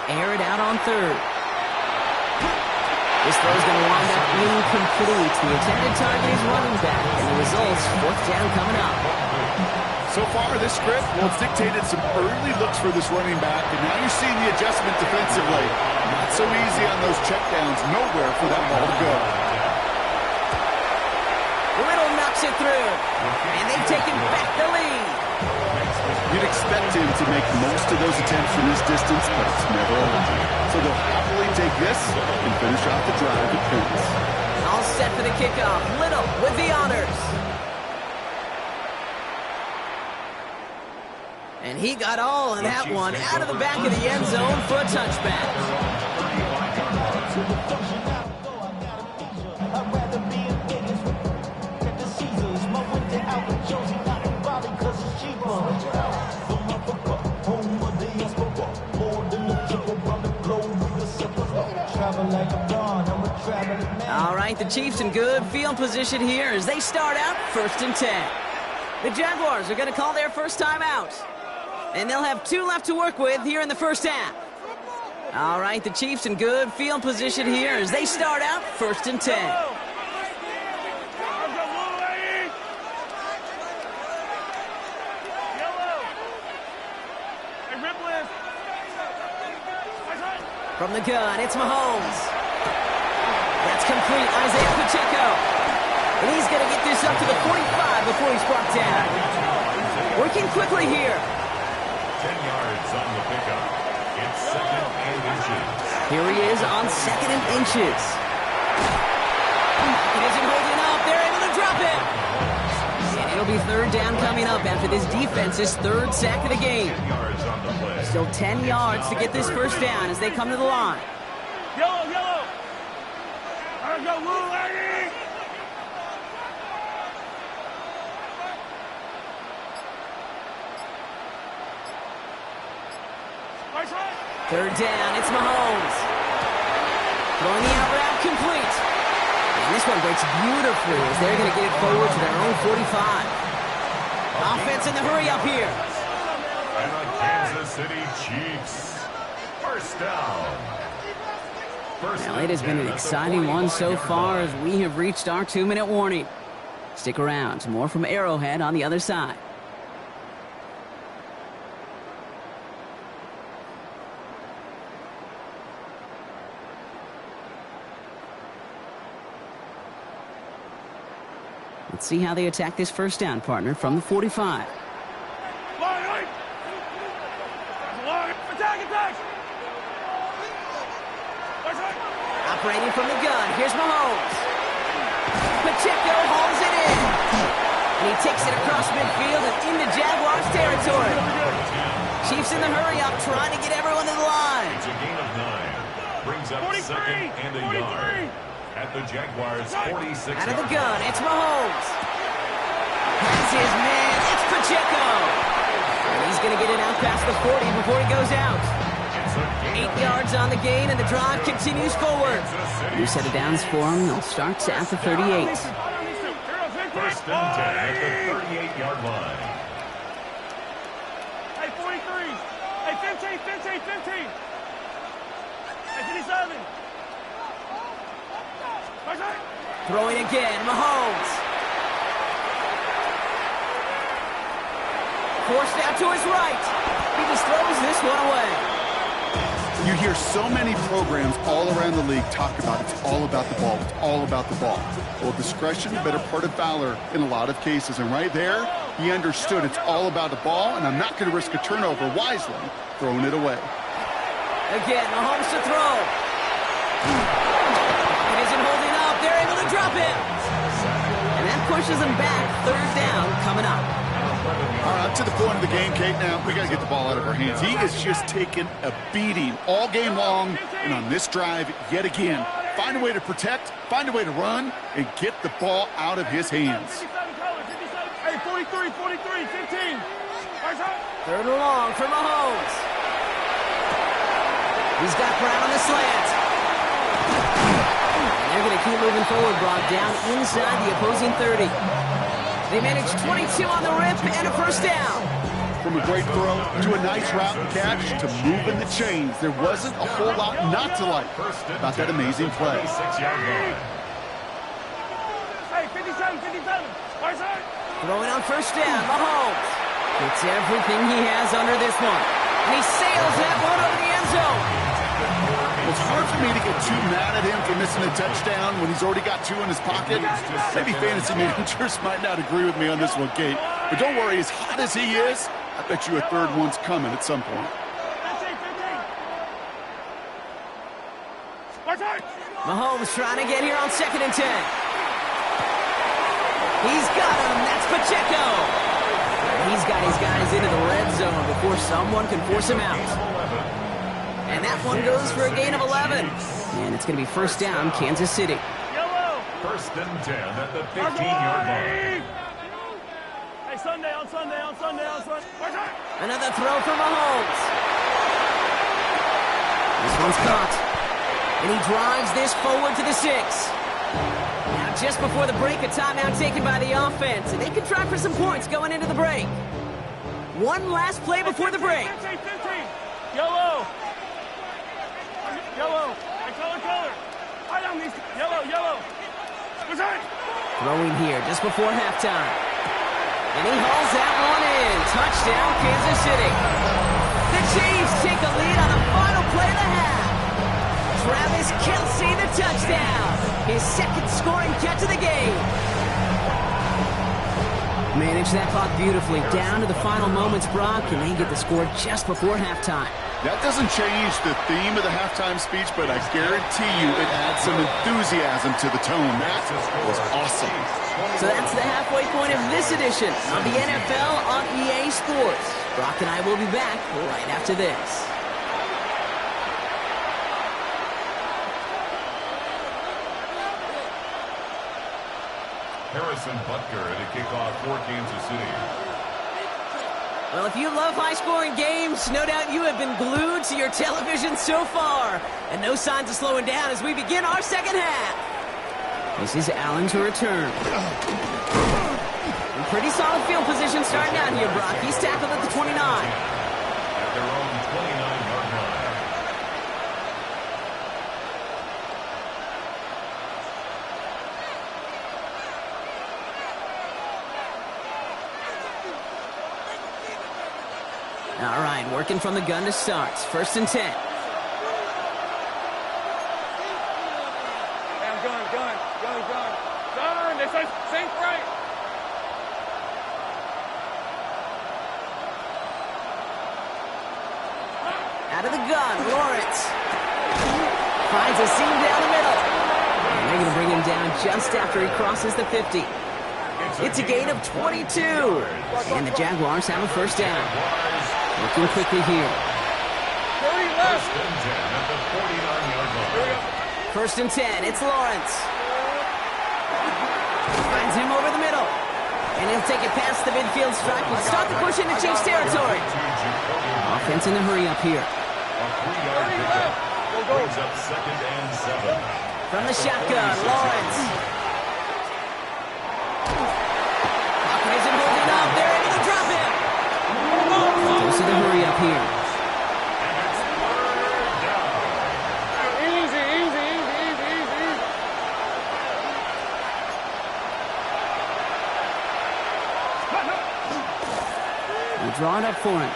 Air it out on third. This throw's going to wind up incomplete. The intended target is running back, and the result's fourth down coming up. So far, this script, well, it's dictated some early looks for this running back, and now you're seeing the adjustment defensively. Not so easy on those checkdowns. Nowhere for that ball to go. Little knocks it through, and they've taken back the lead. You'd expect him to make most of those attempts from this distance, but it's never over. So they'll happily take this and finish off the drive with points. All set for the kickoff. Little with the honors. And he got all of that one out of the back of the end zone for a touchback. All right, the Chiefs in good field position here as they start out 1st and 10. The Jaguars are going to call their first time out. And they'll have 2 left to work with here in the first half. All right, the Chiefs in good field position here as they start out 1st and 10. From the gun, it's Mahomes. That's complete, Isaiah Pacheco. And he's going to get this up to the 45 before he's brought down. Working quickly here. 10 yards on the pickup. It's 2nd and inches. Here he is on 2nd and inches. He isn't holding up. They're able to drop him. And it'll be 3rd down coming up after this defense's 3rd sack of the game. 10 yards on the play. Still 10 yards to get this first down as they come to the line. Yellow, yellow. Let's go, Blue Lady. Third down, it's Mahomes. Throwing the out route complete. And this one breaks beautifully as they're going to get it forward to their own 45. Offense in the hurry up here. And the Kansas City Chiefs. First down. Well, it has been an exciting one so far as we have reached our 2-minute warning. Stick around. More from Arrowhead on the other side. Let's see how they attack this first down, partner, from the 45. Operating from the gun, here's Mahomes. Pacheco hauls it in. And he takes it across midfield and into Jaguars territory. Chiefs in the hurry up, trying to get everyone to the line. It's a gain of 9. Brings up 2nd and a yard. At the Jaguars' 46. Out of the gun, it's Mahomes. That's his man, it's Pacheco. And he's going to get it out past the 40 before he goes out. 8 yards on the gain, and the drive continues forward. New set of downs for him. They'll start at the 38. First and 10 at the 38-yard line. Hey, 43. Hey, 15. Hey, 57. Throwing again, Mahomes. Forced out to his right. He just throws this one away. You hear so many programs all around the league talk about it's all about the ball. It's all about the ball. Well, discretion, the better part of valor in a lot of cases. And right there, he understood it's all about the ball, and I'm not going to risk a turnover wisely, throwing it away. Again, Mahomes to throw. It isn't holding up. They're able to drop it. And that pushes them back. 3rd down coming up. All right, up to the point of the game, Kate, now we got to get the ball out of our hands. He is just taking a beating all game long, and on this drive, yet again, find a way to protect, find a way to run, and get the ball out of his hands. Hey, 43, 15. 3rd and long for Mahomes. He's got Brown on the slant. They're going to keep moving forward, brought down inside the opposing 30. They managed 22 on the rip and a first down. From a great throw to a nice route and catch to moving the chains. There wasn't a whole lot not to like about that amazing play. Hey, 57, 57. Right side. Throwing on first down, Mahomes gets everything he has under this one. And he sails that one over the end zone. It's hard for me to get too mad at him for missing a touchdown when he's already got two in his pocket. Maybe fantasy managers might not agree with me on this one, Kate. But don't worry, as hot as he is, I bet you a third one's coming at some point. 15, 15. Right side. Mahomes trying to get here on 2nd and 10. He's got him. That's Pacheco. He's got his guys into the red zone before someone can force him out. And that one goes for a gain of 11. And it's going to be first down, Kansas City. Yellow. First and 10 at the 15-yard line. Hey, Sunday, on Sunday. Right side. Another throw for Mahomes. This one's caught. And he drives this forward to the 6. Now, just before the break, a timeout taken by the offense. And they can try for some points going into the break. One last play before the break. 15, 15. Yellow. Hey, color. Right on these. Yellow. Right side. Throwing here just before halftime. And he hauls that one in. Touchdown, Kansas City. The Chiefs take a lead on the final play of the half. Travis Kelce, the touchdown. His second scoring catch of the game. Managed that clock beautifully down to the final moments, Brock, and they get the score just before halftime. That doesn't change the theme of the halftime speech, but I guarantee you it adds some enthusiasm to the tone. That was awesome. So that's the halfway point of this edition of the NFL on EA Sports. Brock and I will be back right after this. Harrison Butker at a kickoff for Kansas City. Well, if you love high-scoring games, no doubt you have been glued to your television so far. And no signs of slowing down as we begin our second half. This is Allen to return. In pretty solid field position starting out here, Brock. He's tackled at the 29. At their own 29-yard line. All right, working from the gun to start. First and 10. Hey, I'm gun. They say sink right. Out of the gun, Lawrence. Finds a seam down the middle. And they're going to bring him down just after he crosses the 50. It's a gain of 22. And the Jaguars have a first down. Looking quickly here. 30 left. First and 10 at the 49-yard line. First and 10, it's Lawrence. Finds him over the middle. And he'll take it past the midfield stripe and start the push into Chiefs territory. Offense in the hurry up here. A 3-yard pickup. Brings up second and 7. From the shotgun, Lawrence. Pocket isn't holding up. They're able to drop him. Goes to the hurry up here. Easy. We draw it up for him.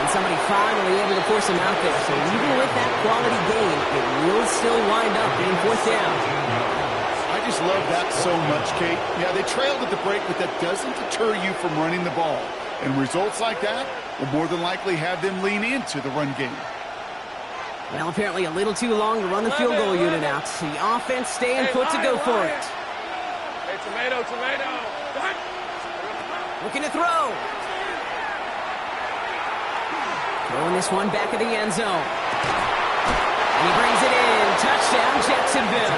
And somebody finally able to force him out there. So even with that quality gain, it will still wind up being fourth down. I just love that so much, Kate. Yeah, they trailed at the break, but that doesn't deter you from running the ball. And results like that will more than likely have them lean into the run game. Well, apparently a little too long to run the field goal unit out. The offense staying put to go for it. Hey, tomato. Looking to throw. Throwing this one back of the end zone. And he brings it in. Touchdown, Jacksonville.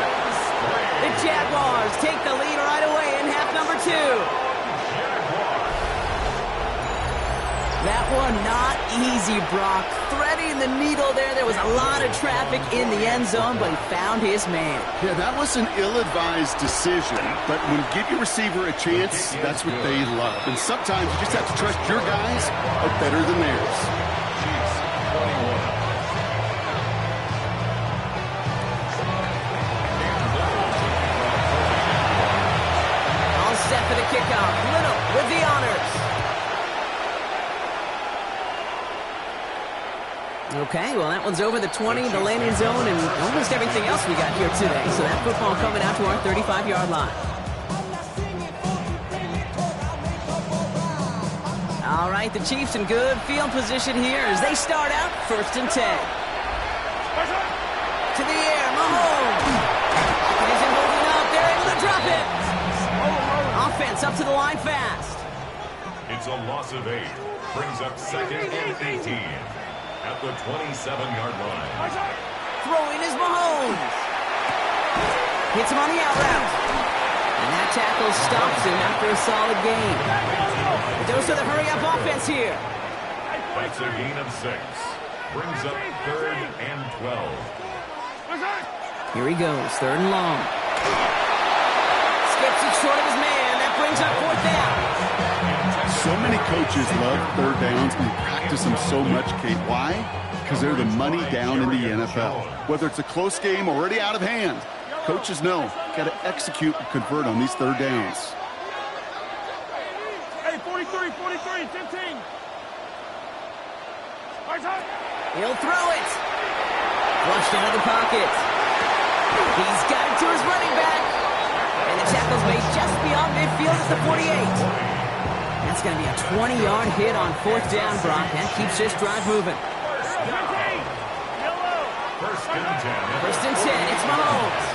The Jaguars take the lead right away in half number 2. that one not easy, Brock. Threading the needle there. There was a lot of traffic in the end zone, but he found his man. Yeah, that was an ill-advised decision, but when you give your receiver a chance, that's what they love. And sometimes you just have to trust your guys are better than theirs. Chiefs, 21. All set for the kickoff. Little with the honors. Okay, well, that one's over the 20, the landing zone, and almost everything else we got here today. So that football coming out to our 35-yard line. All right, the Chiefs in good field position here as they start out 1st and 10. To the air, Mahomes. Isn't holding up. They're able to drop it. Offense up to the line fast. It's a loss of 8. Brings up 2nd and 18. At the 27-yard line. Throwing is Mahomes. Hits him on the out route. And that tackle stops him after a solid gain. A dose of the hurry-up offense here. That's a gain of 6. Brings up 3rd and 12. Here he goes, 3rd and long. Skips it short of his man. That brings up 4th down. So many coaches love 3rd downs and practice them so much, Kate. Why? Because they're the money down in the NFL. Whether it's a close game already out of hand, coaches know got to execute and convert on these 3rd downs. Hey, 43, 15. He'll throw it. Flushed out of the pocket. He's got it to his running back. And the tackle's made just beyond midfield at the 48. That's going to be a 20-yard hit on 4th down, Brock. That keeps this drive moving. 1st and 10. 1st and 10. It's Mahomes.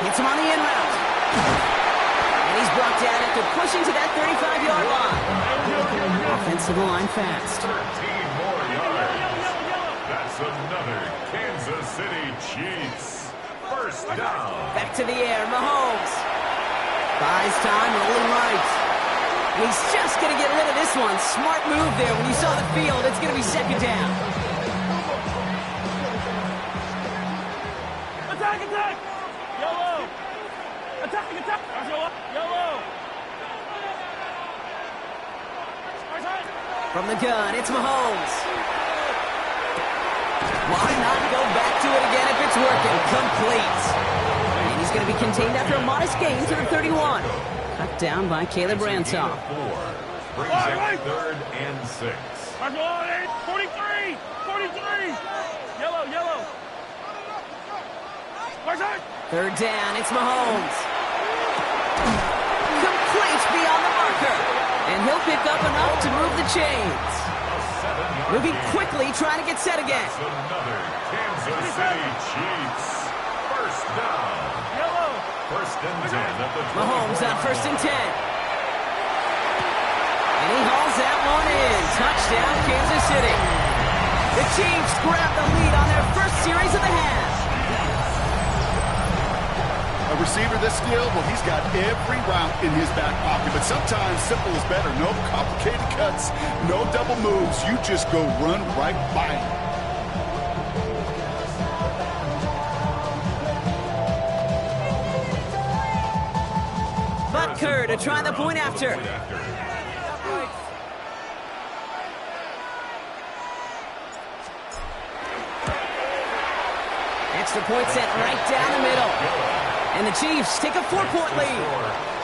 Hits him on the in route. And he's brought down after pushing to that 35-yard line. Offensive line fast. 13 more yards. That's another Kansas City Chiefs. 1st down. Back to the air. Mahomes. Buys time, rolling right. He's just going to get rid of this one. Smart move there. When you saw the field, it's going to be 2nd down. Attack! Yellow! Attack! Yellow! From the gun, it's Mahomes. Why not go back to it again if it's working? Complete. And he's going to be contained after a modest gain to the 31. Cut down by Caleb Ransaw. 4. Brings up 3rd and 6. 43! Yellow! 3rd down, it's Mahomes. Complete beyond the marker. And he'll pick up enough to move the chains. Moving quickly, trying to get set again. That's another Kansas City Chiefs. 1st down. Yellow! 1st and 10 at the 20. Mahomes on 1st and 10. And he hauls that one in. Touchdown, Kansas City. The Chiefs grab the lead on their first series of the half. A receiver this skilled, well, he's got every route in his back pocket, but sometimes simple is better. No complicated cuts, no double moves. You just go run right by him. Butker to try the point after. Extra point set right down the middle. And the Chiefs take a 4-point lead.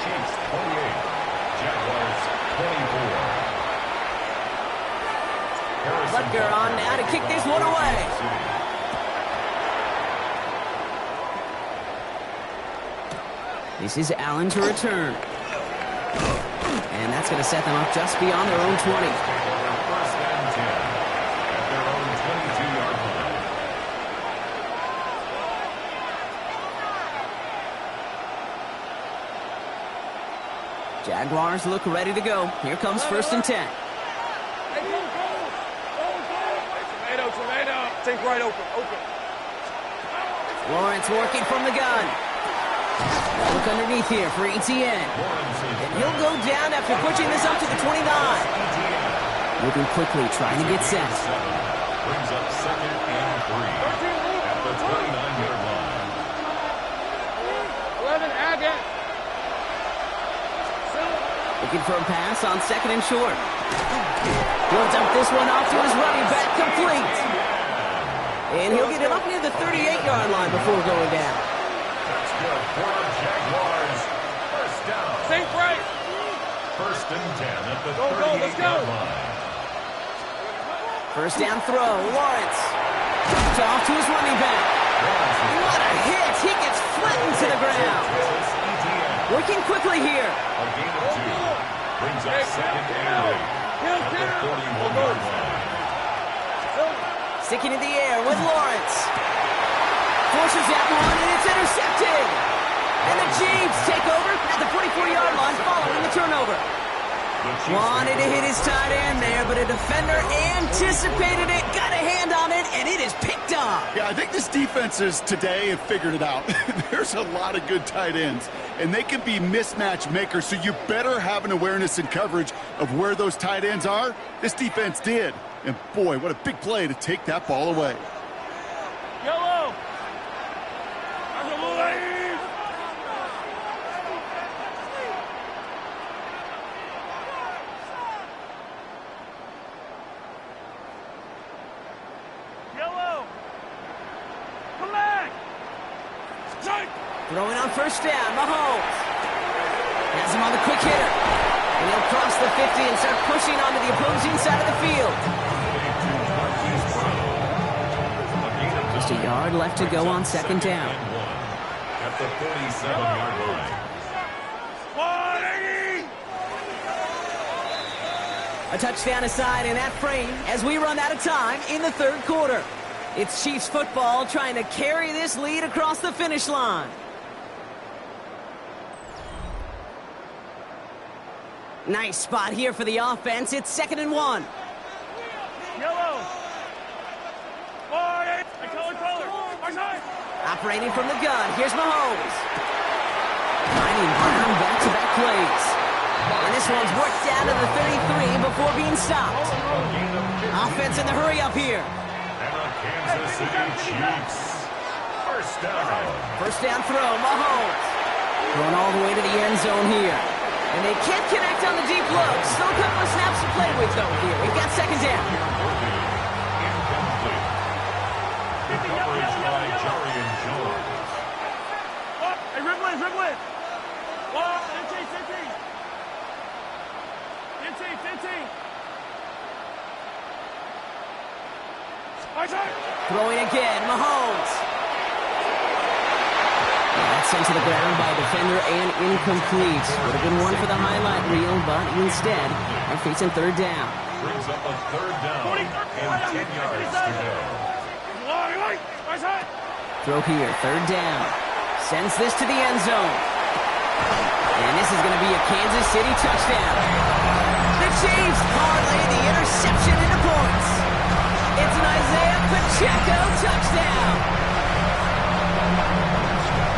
Chiefs 28, Jaguars 24. Butker on now to kick this one away. This is Allen to return. And that's going to set them up just beyond their own 20. 1st and 10 at their own 22-yard line. Jaguars look ready to go. Here comes 1st and 10. Hey, go! Tomato! Think right open. Lawrence working from the gun. Look underneath here for ETN. And he'll go down after pushing this up to the 29. Moving quickly, trying to get set. Brings up second and 3 at the 29-yard line. 11, Agate. Looking for a pass on second and short. Builds up this one off to his running back, complete. And he'll get it up near the 38-yard line before going down. That's good for the Jaguars. First down. Think right. First and 10 at the let's go. 38-yard line. First down throw, Lawrence. Dropped off to his running back. What a hit! He gets flattened to the ground. Working quickly here. A gain of 2. Brings up second and 8 at the 41-yard line. Sticking in the air with Lawrence. Forces that one, and it's intercepted. And the Chiefs take over at the 44-yard line following the turnover. Wanted to hit his tight end there, but a defender anticipated it, got a hand on it, and it is picked up. Yeah, I think this defenses today have figured it out. There's a lot of good tight ends, and they can be mismatch makers, so you better have an awareness and coverage of where those tight ends are. This defense did. And boy, what a big play to take that ball away. Yellow. Throwing on first down, Mahomes. Has him on the quick hitter. And he'll cross the 50 and start pushing onto the opposing side of the field. Just a yard left to go on second down. At the 47-yard line. 180. A touchdown aside in that frame as we run out of time in the third quarter. It's Chiefs football trying to carry this lead across the finish line. Nice spot here for the offense. It's 2nd and 1. Yellow. 180. Color. Operating from the gun. Here's Mahomes. Finding Brown back-to-back plays. And this one's worked down to the 33 before being stopped. Offense in the hurry up here. And the Kansas City Chiefs. First down. First down throw, Mahomes. Going all the way to the end zone here. And they can't connect on the deep look. Still a couple of snaps to play with, though, here. We've got second down. Incomplete. The coverage by Jarian Jones. Hey, Ripley. 15. Throwing again, Mahomes. That's sent to the ground by a defender and incomplete. Would have been one for the highlight reel, but instead, they're facing third down. Brings up a third down and 10 yards to go. Throw here, third down. Sends this to the end zone. And this is going to be a Kansas City touchdown. The Chiefs parlay the interception into points. It's an Isaiah Pacheco touchdown.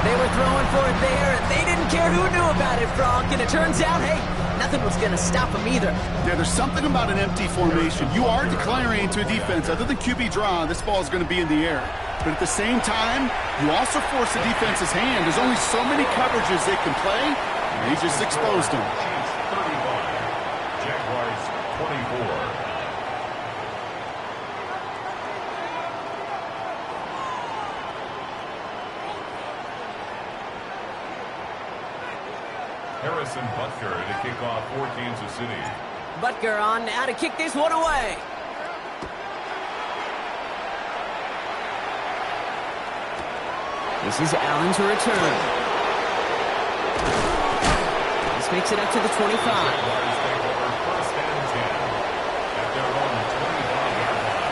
They were throwing for it there, and they didn't care who knew about it, Frank. And it turns out, hey, nothing was going to stop them either. Yeah, there's something about an empty formation. You are declaring to a defense, other than QB draw, this ball is going to be in the air. But at the same time, you also force the defense's hand. There's only so many coverages they can play, and he just exposed them. Chiefs 35, Jaguars 24. Harrison Butker to kick off for Kansas City. Butker on now to kick this one away. This is Allen to return. This makes it up to the 25. Jaguars take over first and 10 at their own 25-yard line.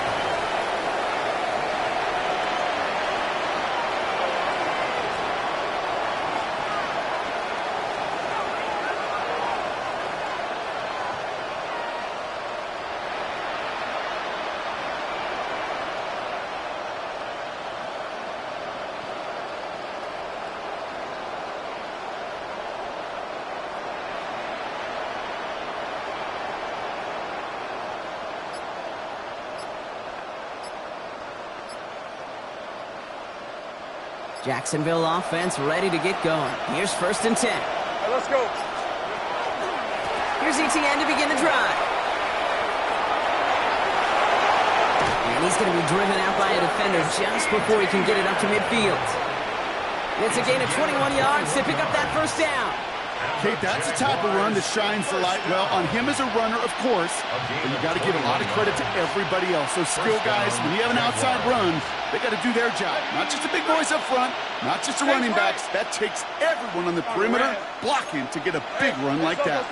Jacksonville offense ready to get going. Here's 1st and 10. Hey, let's go. Here's ETN to begin the drive. And he's going to be driven out by a defender just before he can get it up to midfield. It's a gain of 21 yards to pick up that 1st down. Kate, that's the type of run that shines the light well on him as a runner, of course, but you got to give a lot of credit to everybody else. Those skill guys, when you have an outside run, they got to do their job. Not just the big boys up front, not just the running backs. That takes everyone on the perimeter blocking to get a big run like that.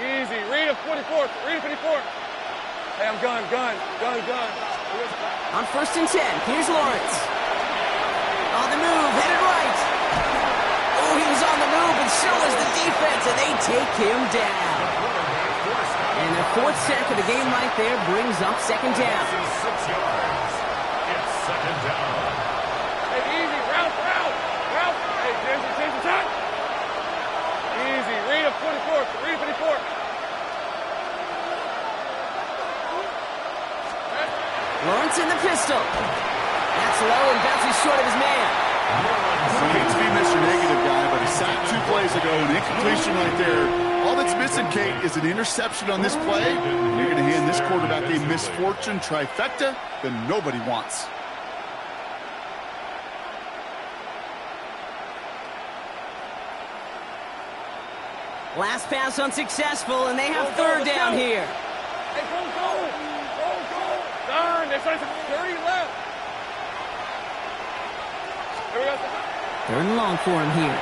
Easy. Read a 44. Read a 54. Hey, I'm gun. On 1st and 10, here's Lawrence. On the move, headed right. Oh, he was on the move, and so was the defense, and they take him down. And the 4th sack of the game right there brings up 2nd down. 6 yards. It's 2nd down. Hey, easy. Route. Hey, change the time. Easy. Read a 44. Read a 54. Lawrence in the pistol. That's low and bounces short of his man. I hate to be Mr. Negative guy, but he sacked 2 plays ago, an incompletion right there. All that's missing, Kate, is an interception on this play. You're going to hand this quarterback a misfortune trifecta that nobody wants. Last pass unsuccessful, and they have 3rd down here. Hey, go. Darn, there's 30 left. Here we go. 3rd and long for him here.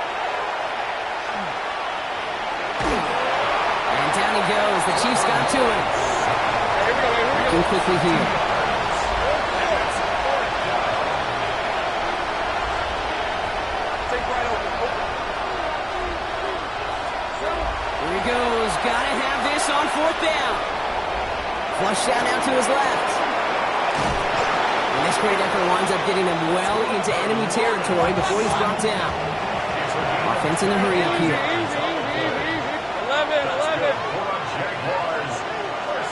And down he goes. The Chiefs got to him. Here we go. Working quickly here. Take right open. Here he goes. Gotta have this on 4th down. Flush down out to his left. And this great effort winds up getting him well into enemy territory before he's brought down. Offense in the hurry up here. Easy. 11.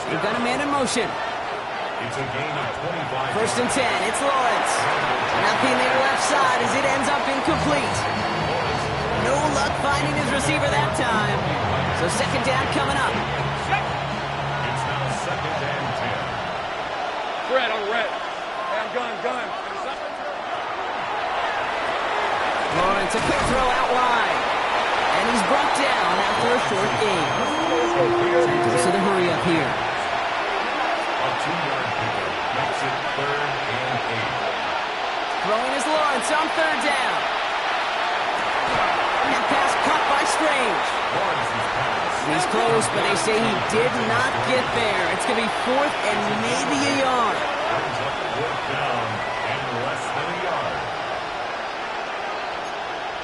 They've got a man in motion. It's a gain of 25. 1st and 10. It's Lawrence. Nothing there left side as it ends up incomplete. No luck finding his receiver that time. So 2nd down coming up. It's now 2nd and 10. Red on red. Hey, I'm gun. Lawrence, a quick throw out wide. And he's brought down after a short gain. So the hurry up here. A 2-yard pickup makes it 3rd and 8. Throwing is Lawrence on 3rd down. That pass caught by Strange. He's close, but they say he did not get there. It's going to be 4th and maybe a yard. Brings up 4th down and less than a yard.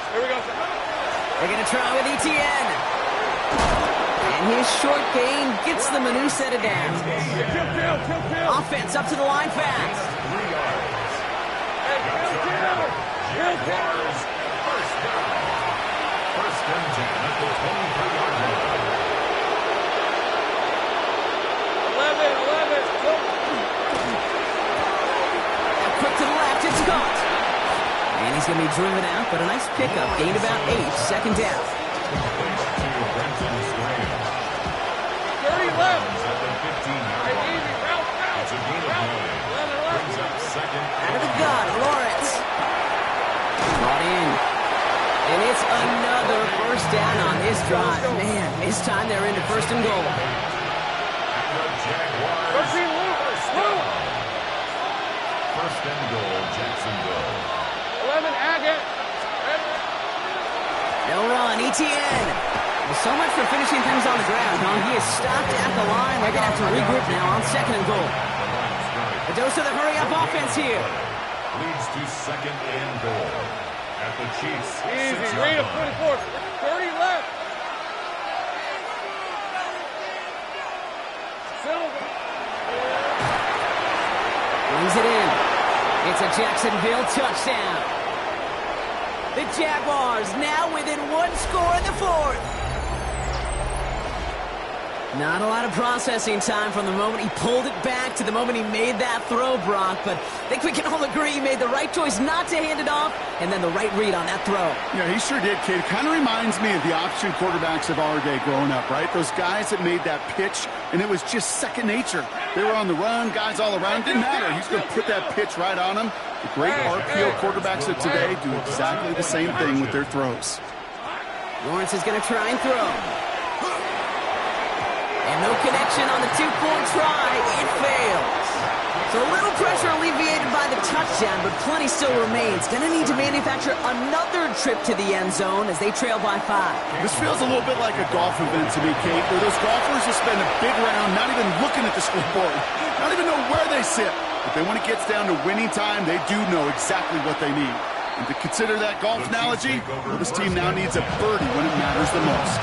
Here we go. They're going to try with ETN. And his short gain gets them a new set of downs. Kill. Offense up to the line fast. 3 yards. Hey, kill. Jaguars, 1st down. 1st and 10 at the 23-yard line. 11. Now quick to the left, it's caught. And he's going to be driven out, but a nice pickup. Gained about 8, 2nd down. 30 left. At the 15-yard Hey, line. easy. Route. It's a gain of 9. Brings up 2nd Out of and the gun, Lawrence. Brought in. And it's another 1st down on this drive. Man, this time they're into 1st and goal. And the Jaguars, 13 first down. 1st and goal, Jacksonville. 11 Agate. No run, ETN. Well, so much for finishing things on the ground, huh? He is stopped at the line. They're going to have to regroup now on 2nd and goal. A dose of the hurry-up offense here. Leads to 2nd and goal. At the Chiefs, Easy. 6-yard Read a line. 44. 30 left. Silver. Brings it in. It's a Jacksonville touchdown. The Jaguars now within 1 score in the 4th. Not a lot of processing time from the moment he pulled it back to the moment he made that throw, Brock. But I think we can all agree he made the right choice not to hand it off, and then the right read on that throw. Yeah, he sure did, kid. Kind of reminds me of the option quarterbacks of our day growing up, right? Those guys that made that pitch, and it was just second nature. They were on the run, guys all around. Didn't matter. He's going to put that pitch right on them. The great RPO quarterbacks of today do exactly the same thing with their throws. Lawrence is going to try and throw. And no connection on the two-point try. It fails. So a little pressure alleviated by the touchdown, but plenty still remains. Going to need to manufacture another trip to the end zone as they trail by 5. This feels a little bit like a golf event to me, Kate, where those golfers will spend a big round not even looking at the scoreboard, not even know where they sit. But then when it gets down to winning time, they do know exactly what they need. And to consider that golf analogy, well, this team now needs a birdie when it matters the most.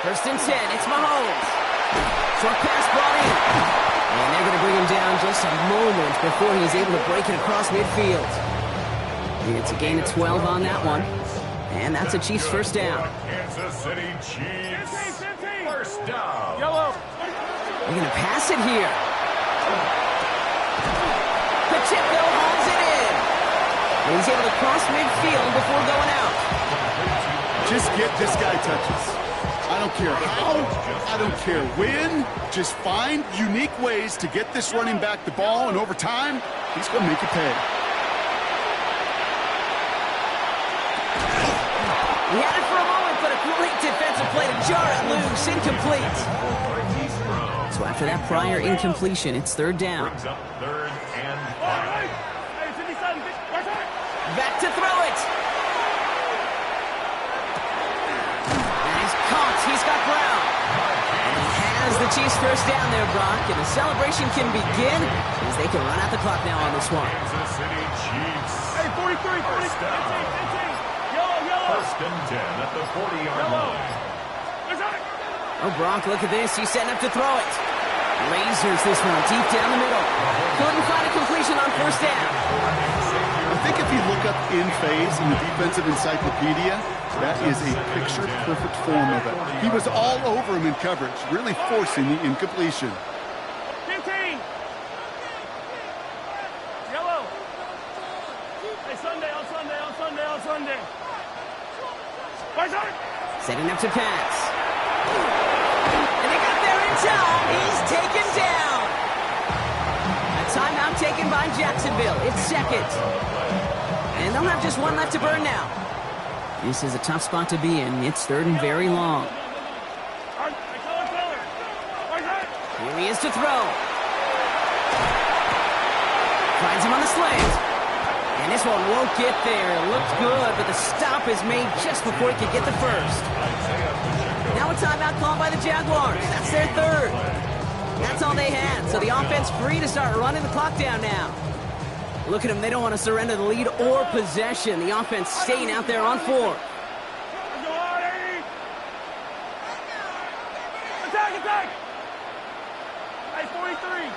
First and 10, it's Mahomes. Short pass brought in. And they're going to bring him down just a moment before he's able to break it across midfield. It's a gain of 12 on that one. And that's a Chiefs first down. Kansas City Chiefs. First down. Yellow. They're going to pass it here. Pacheco holds it in. And he's able to cross midfield before going out. Just get this guy touches. I don't care how, I don't care when, just find unique ways to get this running back the ball, and over time, he's going to make it pay. He had it for a moment, but a great defensive play to jar it loose, incomplete. So after that prior incompletion, it's third down. Brings up third and 5. Back to throw it. He's got ground. And he has the Chiefs first down there, Brock. And the celebration can begin as they can run out the clock now on this one. Kansas City Chiefs. Hey, 43, 40, 15. Yellow. First and 10 at the 40-yard line. Oh, Brock, look at this. He's setting up to throw it. Lasers this one deep down the middle. Couldn't find a completion on first down. I think if you look up in phase in the defensive encyclopedia, that is a picture-perfect form of it. He was all over him in coverage, really forcing the incompletion. 15. Yellow. Hey, Sunday. Setting up to pass. And they got there in time. He's taken down. A timeout taken by Jacksonville. It's second. And they'll have just one left to burn now. This is a tough spot to be in. It's third and very long. Here he is to throw. Finds him on the slant. And this one won't get there. It looked good, but the stop is made just before he could get the first. Now a timeout called by the Jaguars. That's their third. That's all they had. So the offense free to start running the clock down now. Look at them. They don't want to surrender the lead or possession. The offense staying out there on 4. Attack! Hey, 43.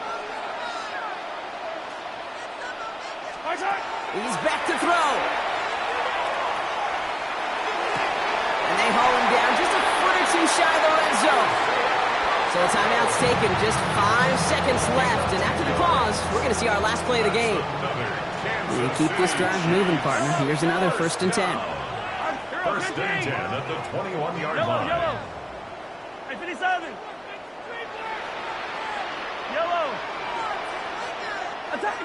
He's back to throw. And they haul him down just a foot or two shy of the red zone. So a timeout's taken, just 5 seconds left. And after the pause, we're going to see our last play of the game. We keep this drive moving, partner. Here's another first and 10. First and 10 at the 21-yard line. Yellow. Hey, 57. Yellow. Attack!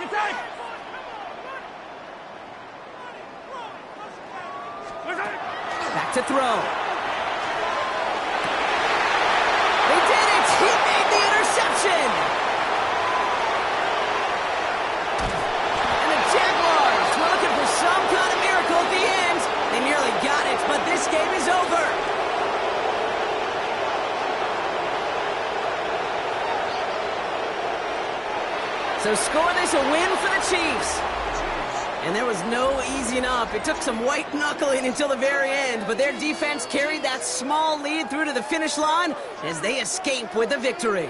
Back to throw. They did it! He made the interception! And the Jaguars were looking for some kind of miracle at the end. They nearly got it, but this game is over. So score this a win for the Chiefs. And there was no easing up. It took some white knuckling until the very end, but their defense carried that small lead through to the finish line as they escape with a victory.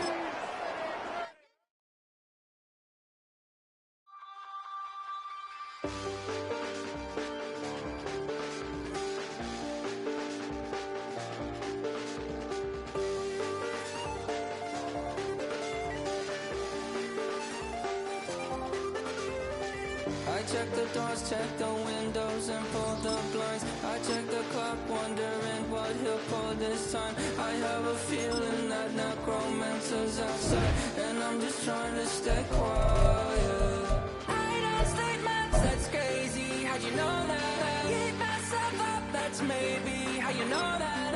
I check the doors, check the windows, and pull the blinds. I check the clock, wondering what he'll pull this time. I have a feeling that necromancer's outside, and I'm just trying to stay quiet. I don't state maps, that's crazy. How'd you know that? Keep myself up, that's maybe how you know that.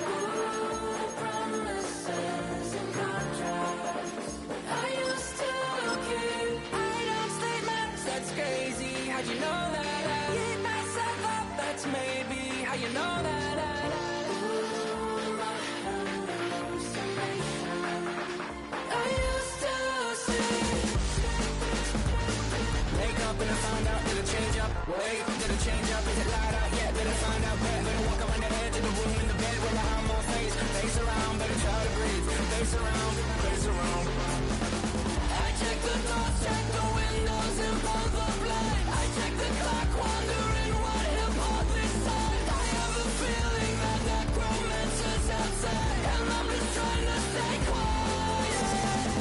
Ooh, promises and contracts. I used to keep. I don't state maps, that's crazy. How'd you know that? Keep myself up, that's maybe how you know that. Ooh, my hallucination. I used to see. Wake up and I find out, did it change up? Wait, did it change up? Is it light out? Yeah, did it find out? Better walk around the edge of the room in the bed where I'm my face. Face around, better try to breathe. Face around, face around. I check the doors, check the windows, and pull the blind. I check the clock, wondering what he'll pull this time. I have a feeling that necromancer's outside, and I'm just trying to stay quiet.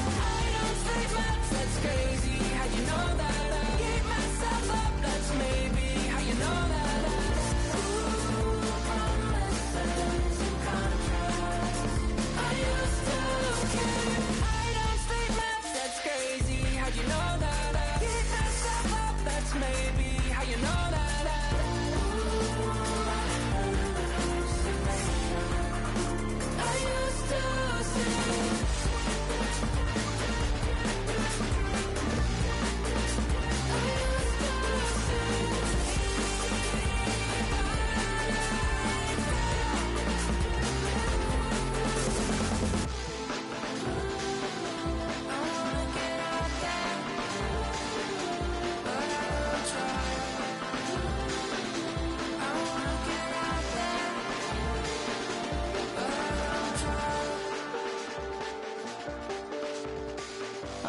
I don't state maps, that's crazy. How'd you know that? Keep myself up, that's maybe how you know that. Ooh, promises and contracts. I used to keep. I don't state maps, that's crazy. How'd you know that? Keep myself up, that's maybe how you know that. Ooh, my hallucination. I used to see.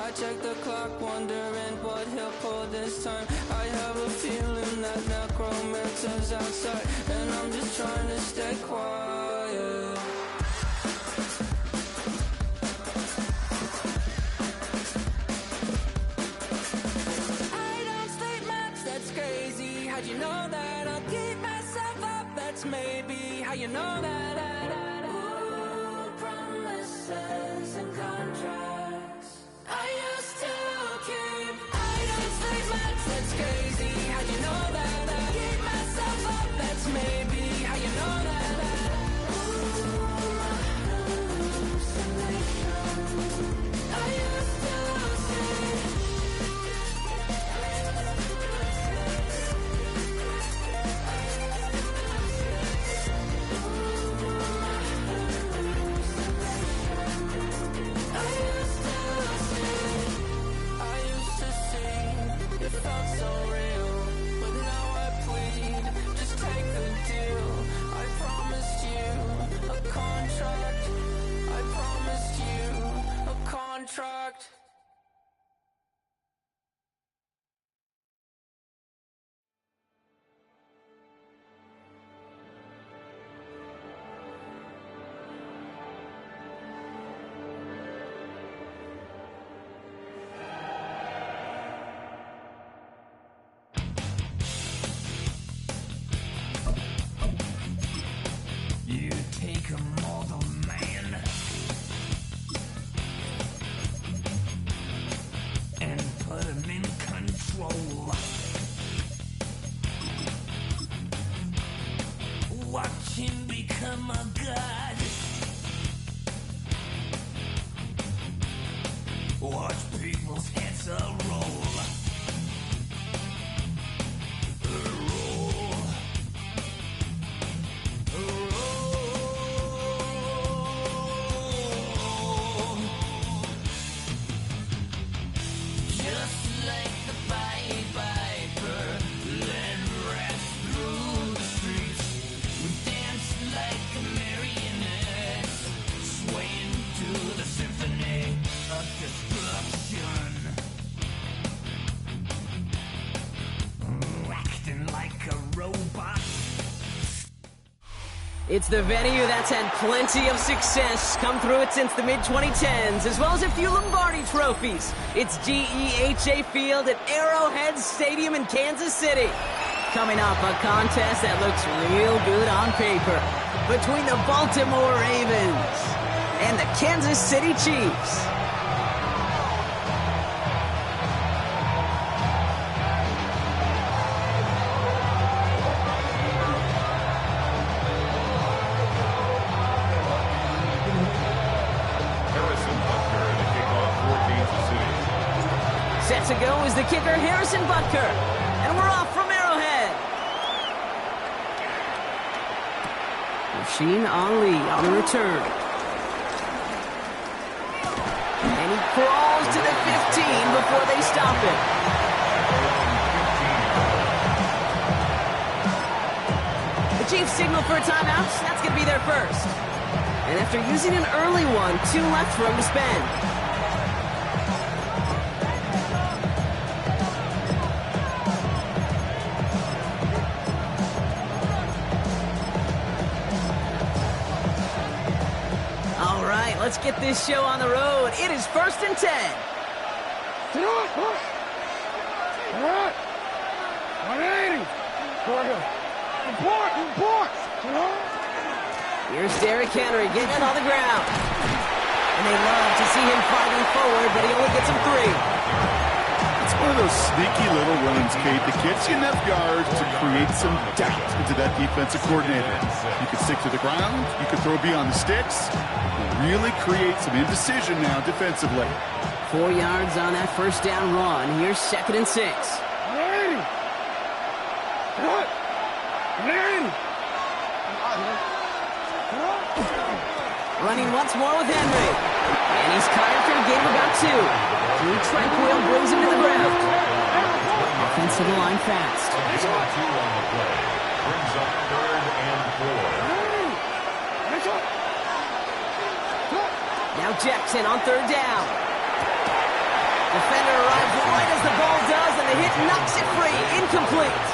I check the clock, wondering what he'll pull this time. I have a feeling that necromancer's outside, and I'm just trying to stay quiet. I don't state maps, that's crazy. How'd you know that? I'll keep myself up, that's maybe how you know that. Ooh, promises and contracts. I used to keep. I don't state maps, that's crazy. How'd you know that? Keep myself up, that's maybe how you know that. Ooh, my hallucination. I used to see. It felt so real, but now I plead. Just take the deal. I promised you a contract. I promised you a contract. You take a mortal man and put him in control. Watch him become a god. Watch people's heads roll. Just like the Pied Piper, It's the venue that's had plenty of success, come through it since the mid-2010s, as well as a few Lombardi trophies. It's GEHA Field at Arrowhead Stadium in Kansas City. Coming up, a contest that looks real good on paper between the Baltimore Ravens and the Kansas City Chiefs. Set to go is the kicker, Harrison Butker. And we're off from Arrowhead. Rasheen Ali on the return. And he crawls to the 15 before they stop him. The Chiefs signal for a timeout. That's going to be their first. And after using an early one, 2 left for him to spend. Let's get this show on the road. It is 1st and 10. Sit on, push. All right. 180. Import. Sit on. Here's Derrick Henry getting it on the ground. And they love to see him fighting forward, but he only gets him 3. It's one of those sneaky little runs, Kate, that gets you enough yards to create some doubt into that defensive coordinator. You can stick to the ground. You can throw beyond the sticks. Really create some indecision now defensively. 4 yards on that first down run. Here's 2nd and 6. Running once more with Henry. And he's caught after a gain of about 2. Drew Tranquil brings him to the ground. Offensive line fast. 2 on the play. Brings up 3rd and 4. Now Jackson on 3rd down. Defender arrives right as the ball does, and the hit knocks it free. Incomplete.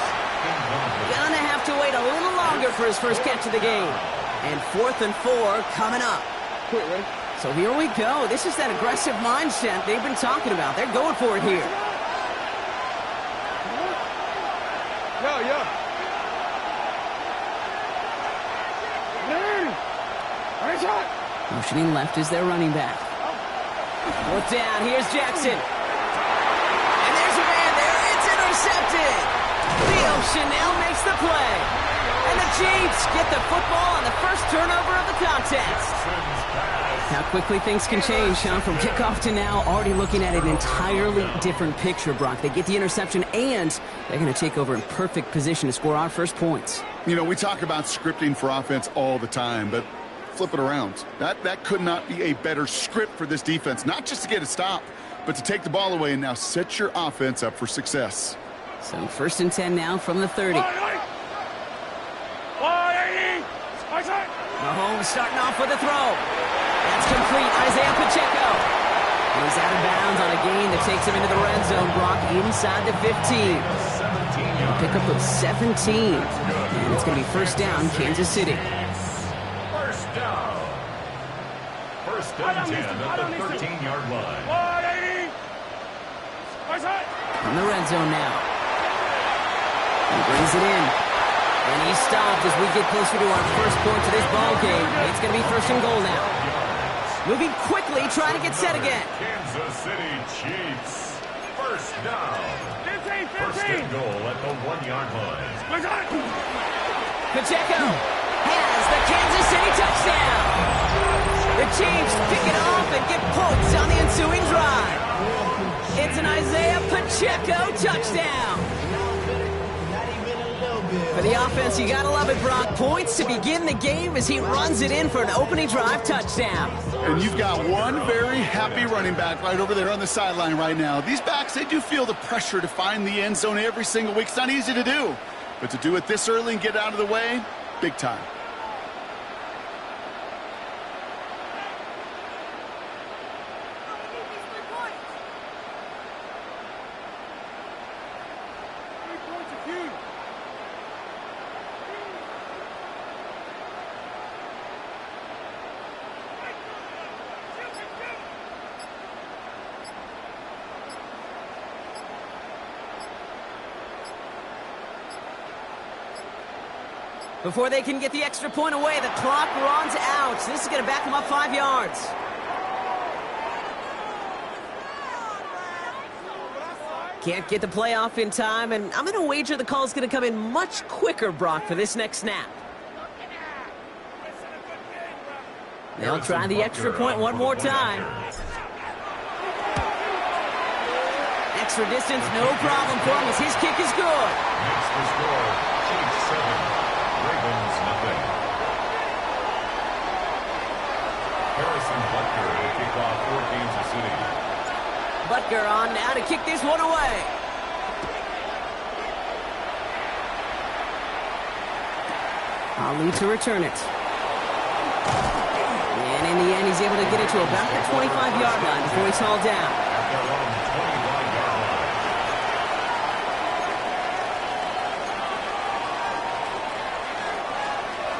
Gonna have to wait a little longer for his first catch of the game. And 4th and 4 coming up. So here we go. This is that aggressive mindset they've been talking about. They're going for it here. Motioning left is their running back. Fourth down, here's Jackson. And there's a man there, it's intercepted. Theo Chanel makes the play. And the Chiefs get the football on the first turnover of the contest. How quickly things can change, Sean, from kickoff to now. Already looking at an entirely different picture, Brock. They get the interception, and they're going to take over in perfect position to score our first points. You know, we talk about scripting for offense all the time, but flip it around. That could not be a better script for this defense, not just to get a stop, but to take the ball away and now set your offense up for success. So 1st and 10 now from the 30. Mahomes starting off with a throw. That's complete. Isaiah Pacheco. He's out of bounds on a gain that takes him into the red zone. Brock inside the 15. Pick up of 17. And it's going to be 1st down, Kansas City. First and 10 at the 13-yard line. In the red zone now. He brings it in. And he's stopped as we get closer to our first point to this ball game. It's going to be 1st and goal now. Moving quickly, trying to get set again. Kansas City Chiefs. 1st down. 1st and goal at the 1-yard line. Pacheco has the Kansas City touchdown. The Chiefs pick it off and get points on the ensuing drive. It's an Isaiah Pacheco touchdown. For the offense, you gotta love it, Brock. Points to begin the game as he runs it in for an opening drive touchdown. And you've got one very happy running back right over there on the sideline right now. These backs, they do feel the pressure to find the end zone every single week. It's not easy to do. But to do it this early and get out of the way, big time. Before they can get the extra point away, the clock runs out. This is going to back them up 5 yards. Can't get the play off in time, and I'm going to wager the call is going to come in much quicker, Brock, for this next snap. They'll try the extra point one more time. Extra distance, no problem for him as his kick is good. Makes the score, Chiefs 7, Ravens nothing. Harrison Butker will kick off for Kansas City. Butker on now to kick this one away. Ali to return it. And in the end, he's able to get it to about the 25-yard line before he's hauled down. At their own 25-yard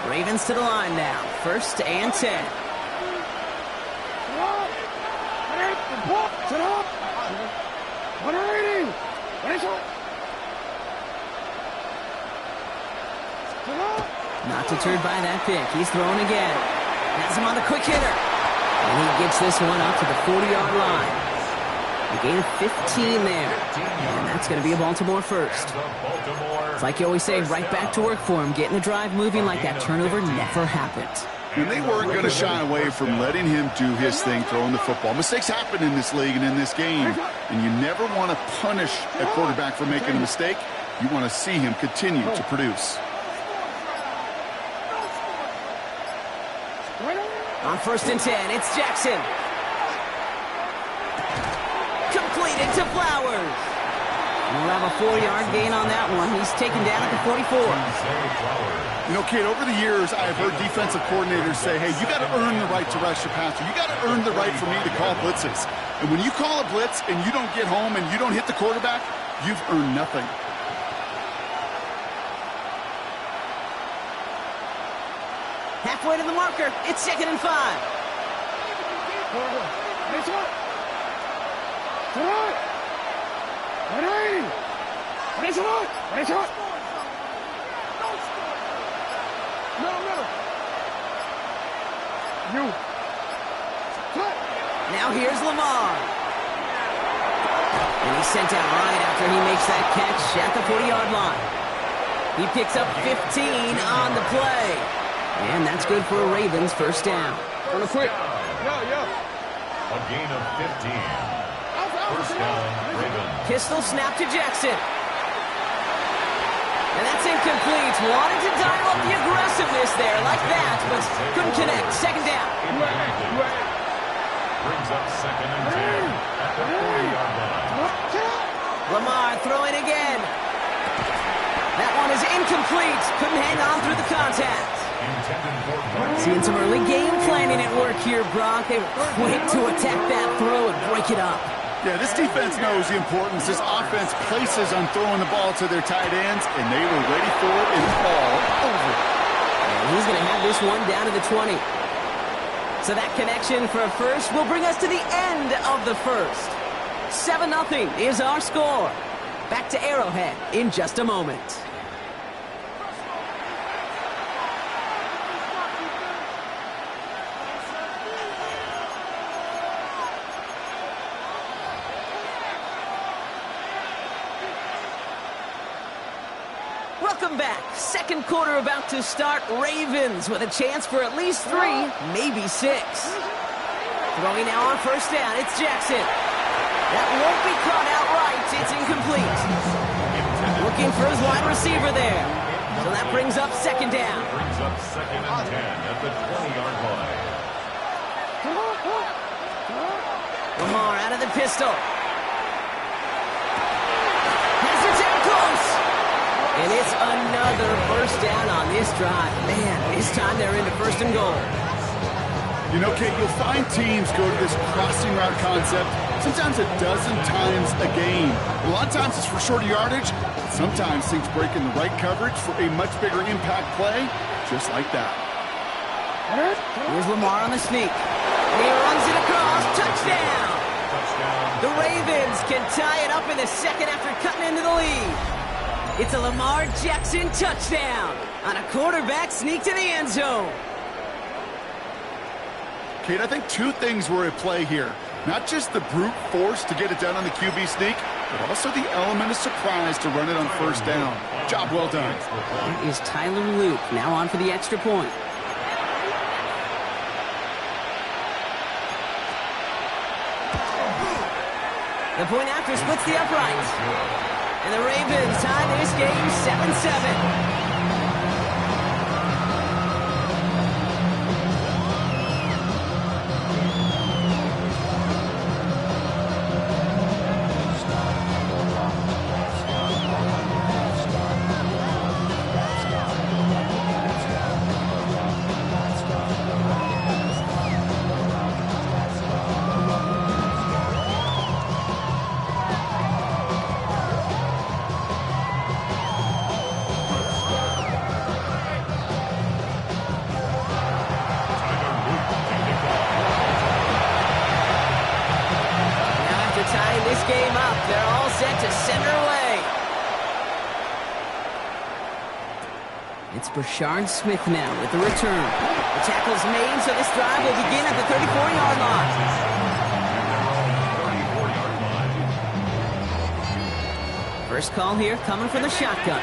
line. Ravens to the line now. 1st and 10. Sit up! 180! Not deterred by that pick. He's throwing again. Has him on the quick hitter. And he gets this one up to the 40-yard line. A gain of 15 there. And that's going to be a Baltimore first. It's like you always say, right back to work for him. Getting the drive moving like that turnover never happened. And they weren't going to shy away from letting him do his thing, throwing the football. Mistakes happen in this league and in this game. And you never want to punish a quarterback for making a mistake. You want to see him continue to produce. On 1st and 10, it's Jackson. Completed to Flowers. We'll have a 4-yard gain on that one. He's taken down at the 44. You know, Kate, over the years, I've heard defensive coordinators say, hey, you got to earn the right to rush your passer. You got to earn the right for me to call blitzes. And when you call a blitz and you don't get home and you don't hit the quarterback, you've earned nothing. Halfway to the marker. It's 2nd and 5. Nice one! 180! Nice one! Nice one! No. You. Now here's Lamar. And he's sent out right after he makes that catch at the 40-yard line. He picks up 15 on the play. And that's good for a Ravens 1st down. Real quick. A gain of 15. 1st down, Ravens. Pistol snap to Jackson. And that's incomplete. Wanted to dial up the aggressiveness there like that, but couldn't connect. 2nd down. Brings up 2nd and 10 at the 40-yard line. Lamar throwing again. That one is incomplete. Couldn't hang on through the contact. Seeing some early game planning at work here, Brock. They were quick to attack that throw and break it up. Yeah, this defense knows the importance this offense places on throwing the ball to their tight ends, and they were ready for it and all over. And he's going to have this one down to the 20. So that connection for a first will bring us to the end of the first. 7-0 is our score. Back to Arrowhead in just a moment. Welcome back. 2nd quarter about to start. Ravens with a chance for at least 3, maybe 6. Throwing now on 1st down. It's Jackson. That won't be caught outright. It's incomplete. Looking for his wide receiver there. So that brings up 2nd down. Brings up 2nd and 10 at the 20-yard line. Lamar out of the pistol. Has it down close. And it's another 1st down on this drive. Man, this time they're into 1st and goal. You know, Kate, you'll find teams go to this crossing route concept sometimes a dozen times a game. A lot of times it's for shorter yardage. Sometimes things break in the right coverage for a much bigger impact play, just like that. Here's Lamar on the sneak. And he runs it across. Touchdown! The Ravens can tie it up in the 2nd after cutting into the lead. It's a Lamar Jackson touchdown on a quarterback sneak to the end zone. Kate, I think two things were at play here. Not just the brute force to get it done on the QB sneak, but also the element of surprise to run it on first down. Job well done. Here is Tyler Luke, now on for the extra point. The point after splits the uprights. And the Ravens tie this game 7-7. Game up. They're all set to center away. It's Brashard Smith now with the return. The tackle's made, so this drive will begin at the 34-yard line. First call here coming from the shotgun.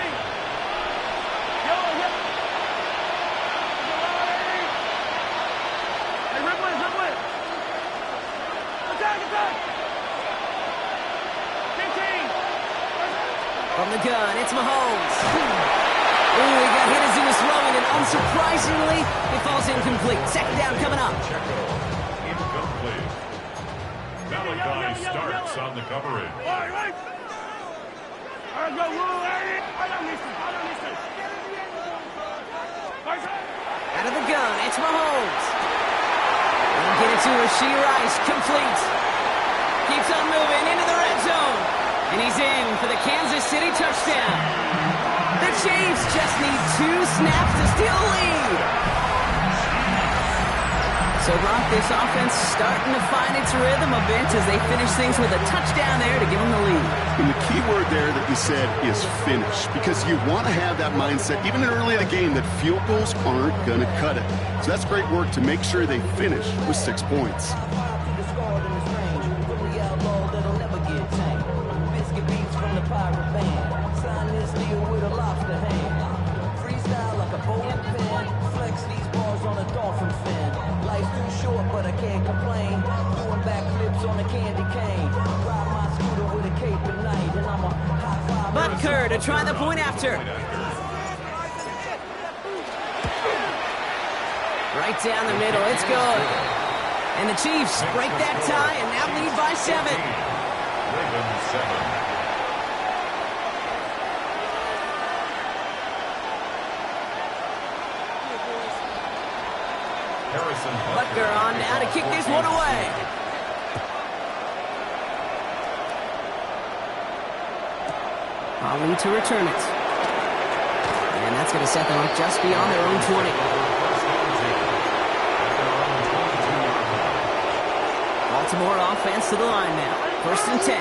From the gun, it's Mahomes. Ooh, he got hit as he was throwing, and unsurprisingly, it falls incomplete. Second down coming up. Incomplete. Malachi starts on the coverage. Out of the gun, it's Mahomes. And get it to Rashee Rice, complete. Keeps on moving into the red zone. And he's in for the Kansas City touchdown. The Chiefs just need 2 snaps to steal a lead. So, Brock, this offense starting to find its rhythm a bit as they finish things with a touchdown there to give them the lead. And the key word there that you said is finish, because you want to have that mindset, even early in the game, that field goals aren't going to cut it. So that's great work to make sure they finish with 6 points. Butker to try the point after. Right down the middle, it's good. And the Chiefs break that tie and now lead by 7. Ravens 7. Butker on now to kick this one away. Ali to return it. And that's going to set them up just beyond their own 20. Baltimore offense to the line now. 1st and 10.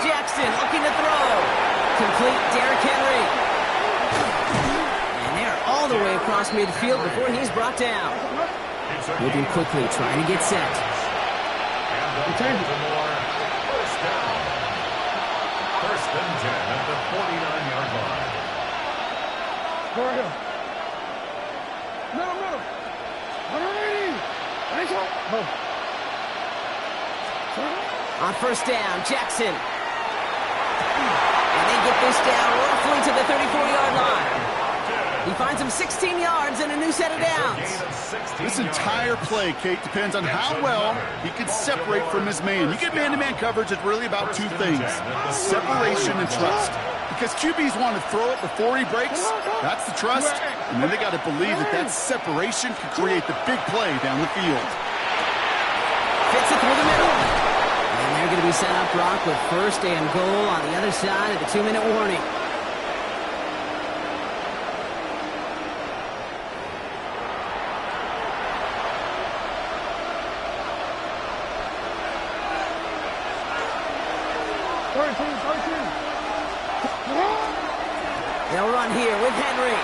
Jackson looking to throw. Complete Derrick Henry. And they're all the way across midfield before he's brought down. Moving quickly, trying to get set. Baltimore, first down. 1st and 10 at the 49-yard line. On 1st down, Jackson. And they get this down roughly to the 34-yard line. He finds him 16 yards and a new set of downs. This entire play, Kate, depends on how well he can separate from his man. You get man-to-man coverage, it's really about 2 things: separation and trust. Because QBs want to throw it before he breaks, that's the trust. And then they got to believe that that separation can create the big play down the field. Fits it through the middle. And they're going to be set up, Brock, with 1st and goal on the other side of the 2-minute warning. on here with Henry.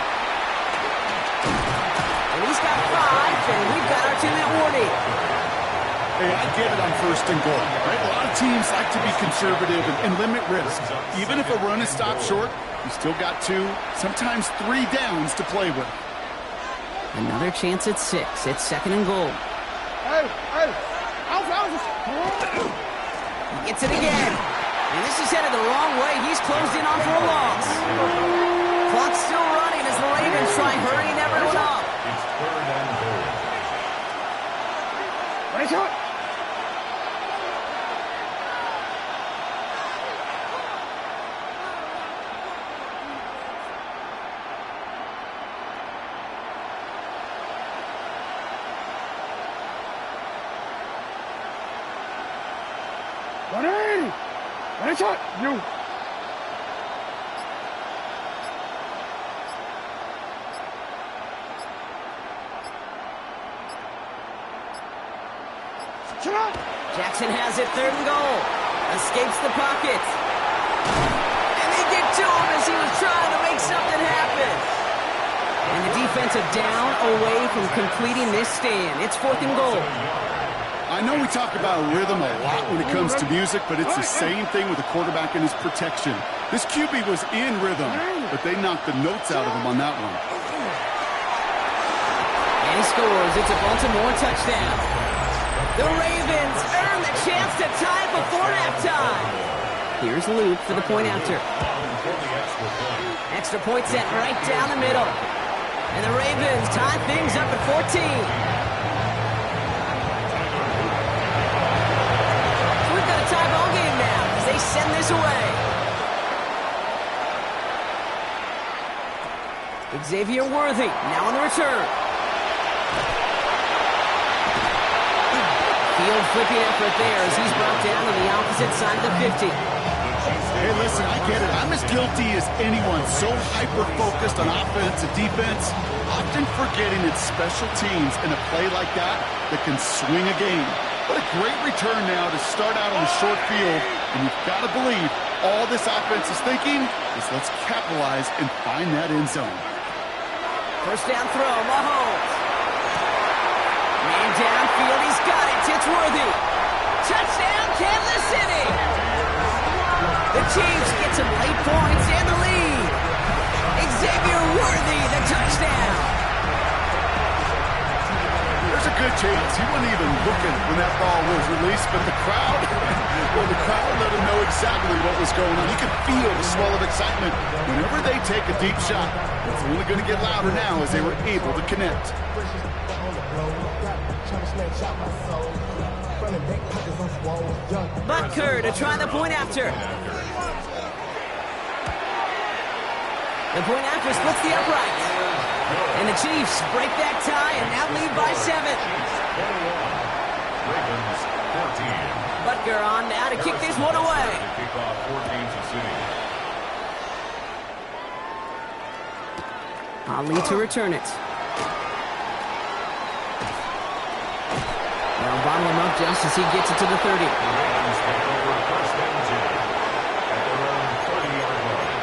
And he's got 5, and we've got our 2-minute warning. Hey, I get it on 1st and goal, right? A lot of teams like to be conservative and limit risk. Even if a run is stopped short, you still got 2, sometimes 3 downs to play with. Another chance at 6. It's 2nd and goal. Hey, He gets it again. And this is headed the wrong way. He's closed in on for a loss. Clock's still running as the Ravens try hurrying everyone up. It's 3rd and goal. Nice shot. Nice shot. You. Jackson has it, 3rd and goal. Escapes the pocket. And they get to him as he was trying to make something happen. And the defensive down away from completing this stand. It's 4th and goal. I know we talk about rhythm a lot when it comes to music, but it's the same thing with the quarterback and his protection. This QB was in rhythm, but they knocked the notes out of him on that one. And he scores. It's a Baltimore touchdown. The Ravens earn the chance to tie before halftime. Here's Luke for the point after. Extra point set right down the middle. And the Ravens tie things up at 14. Tie ball game now as they send this away. Xavier Worthy now on the return. Field flipping effort there as he's brought down on the opposite side of the 50. Hey, listen, I get it. I'm as guilty as anyone. So hyper-focused on offense and defense, often forgetting it's special teams in a play like that can swing a game. What a great return now to start out on the short field. And you've got to believe all this offense is thinking is let's capitalize and find that end zone. First down throw, Mahomes. Man downfield, he's got it. It's Worthy. Touchdown, Kansas City. The Chiefs get some late points and the lead. Xavier Worthy, the touchdown. There's a good chance he wasn't even looking when that ball was released, but the crowd, well, the crowd let him know exactly what was going on. You could feel the swell of excitement. Whenever they take a deep shot, it's only going to get louder now as they were able to connect. Butker to try the point after. The point after splits the upright. And the Chiefs break that tie and now lead by 7. Ravens 14. Butker on now to kick this one away. Kick off for Kansas City. Ali to return it. They'll bottle him up just as he gets it to the 30. The Ravens take over 1st and 10 at their own 30-yard line.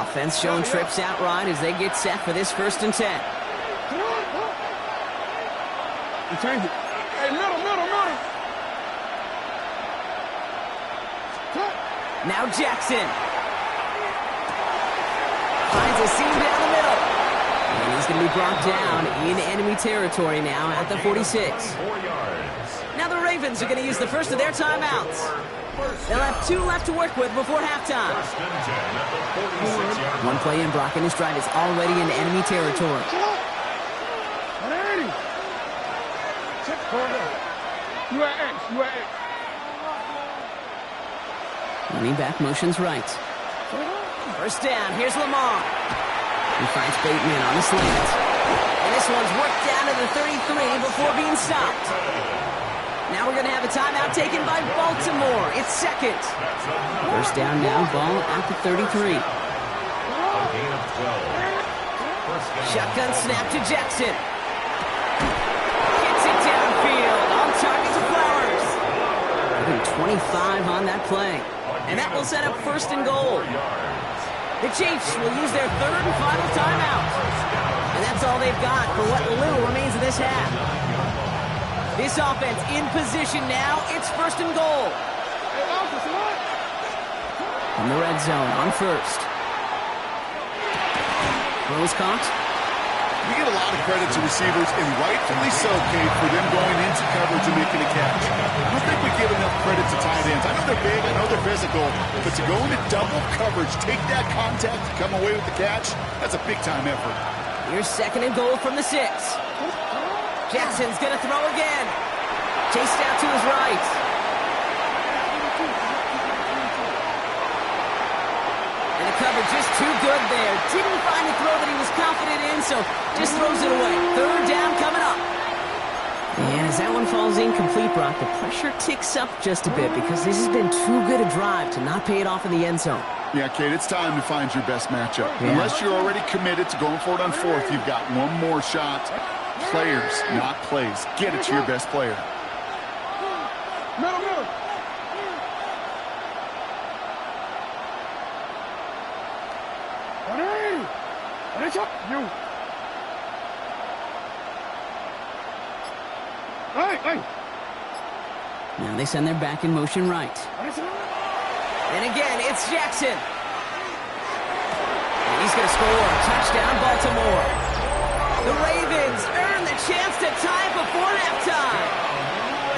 Offense showing trips out right as they get set for this 1st and 10. You change it. Hey, middle. Now Jackson. Finds a seam down the middle. And he's going to be brought down in enemy territory now at the 46. 4 yards. Now the Ravens are going to use the first of their timeouts. They'll have 2 left to work with before halftime. 1st and 10 at the 46-yard line. One play in, Brock and his drive is already in enemy territory. You at X. Running back motions right. First down, here's Lamar. He finds Bateman on the slant. And this one's worked down to the 33 before being stopped. Now we're going to have a timeout taken by Baltimore. It's 2nd. First down now, ball at the 33. A gain of 12. Shotgun snap to Jackson. Gets it downfield. On target to Flowers. grabbing 25 on that play. And that will set up first and goal. The Chiefs will use their third and final timeout. And that's all they've got for what little remains of this half. This offense in position now. It's first and goal. In the red zone on first. Throw is caught. We get a lot of credit to receivers, and rightfully so, Kate, for them going into coverage and making a catch. I don't think we give enough credit to tight ends. I know they're big, I know they're physical, but to go into double coverage, take that contact, and come away with the catch, that's a big-time effort. Here's second and goal from the 6. Jackson's going to throw again. Chased out to his right. And the coverage just too good there. Didn't find a throw that he was confident in, so just throws it away. Third down coming up. And as that one falls incomplete, Brock, the pressure ticks up just a bit because this has been too good a drive to not pay it off in the end zone. Yeah, Kate, it's time to find your best matchup. Yeah. Unless you're already committed to going for it on fourth, you've got one more shot. Players, not plays. Get it to your best player. Middle. You. Hey. Now they send their back in motion right. And again, it's Jackson. And he's going to score. Touchdown, Baltimore. The Ravens earn the chance to tie before halftime.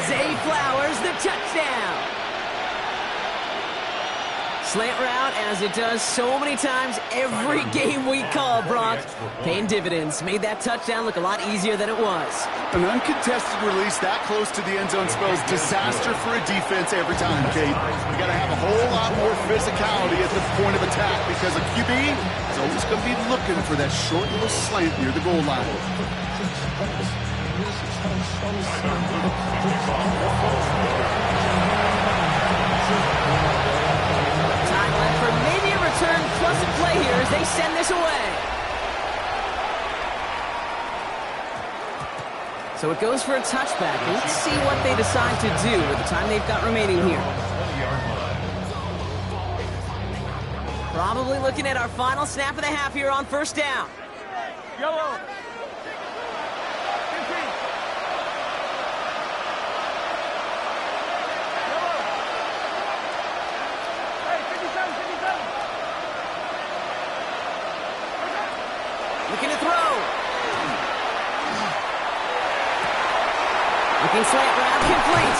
Zay Flowers, the touchdown. Slant route, as it does so many times every game we call, Brock. Paying dividends. Made that touchdown look a lot easier than it was. An uncontested release that close to the end zone spells disaster for a defense every time, Kate. You got to have a whole lot more physicality at the point of attack because a QB is always going to be looking for that short little slant near the goal line. Time left for maybe a return plus a play here as they send this away. So it goes for a touchback. Let's see what they decide to do with the time they've got remaining here. Probably looking at our final snap of the half here on first down. Yellow. Looking to throw. Looking slant route, complete.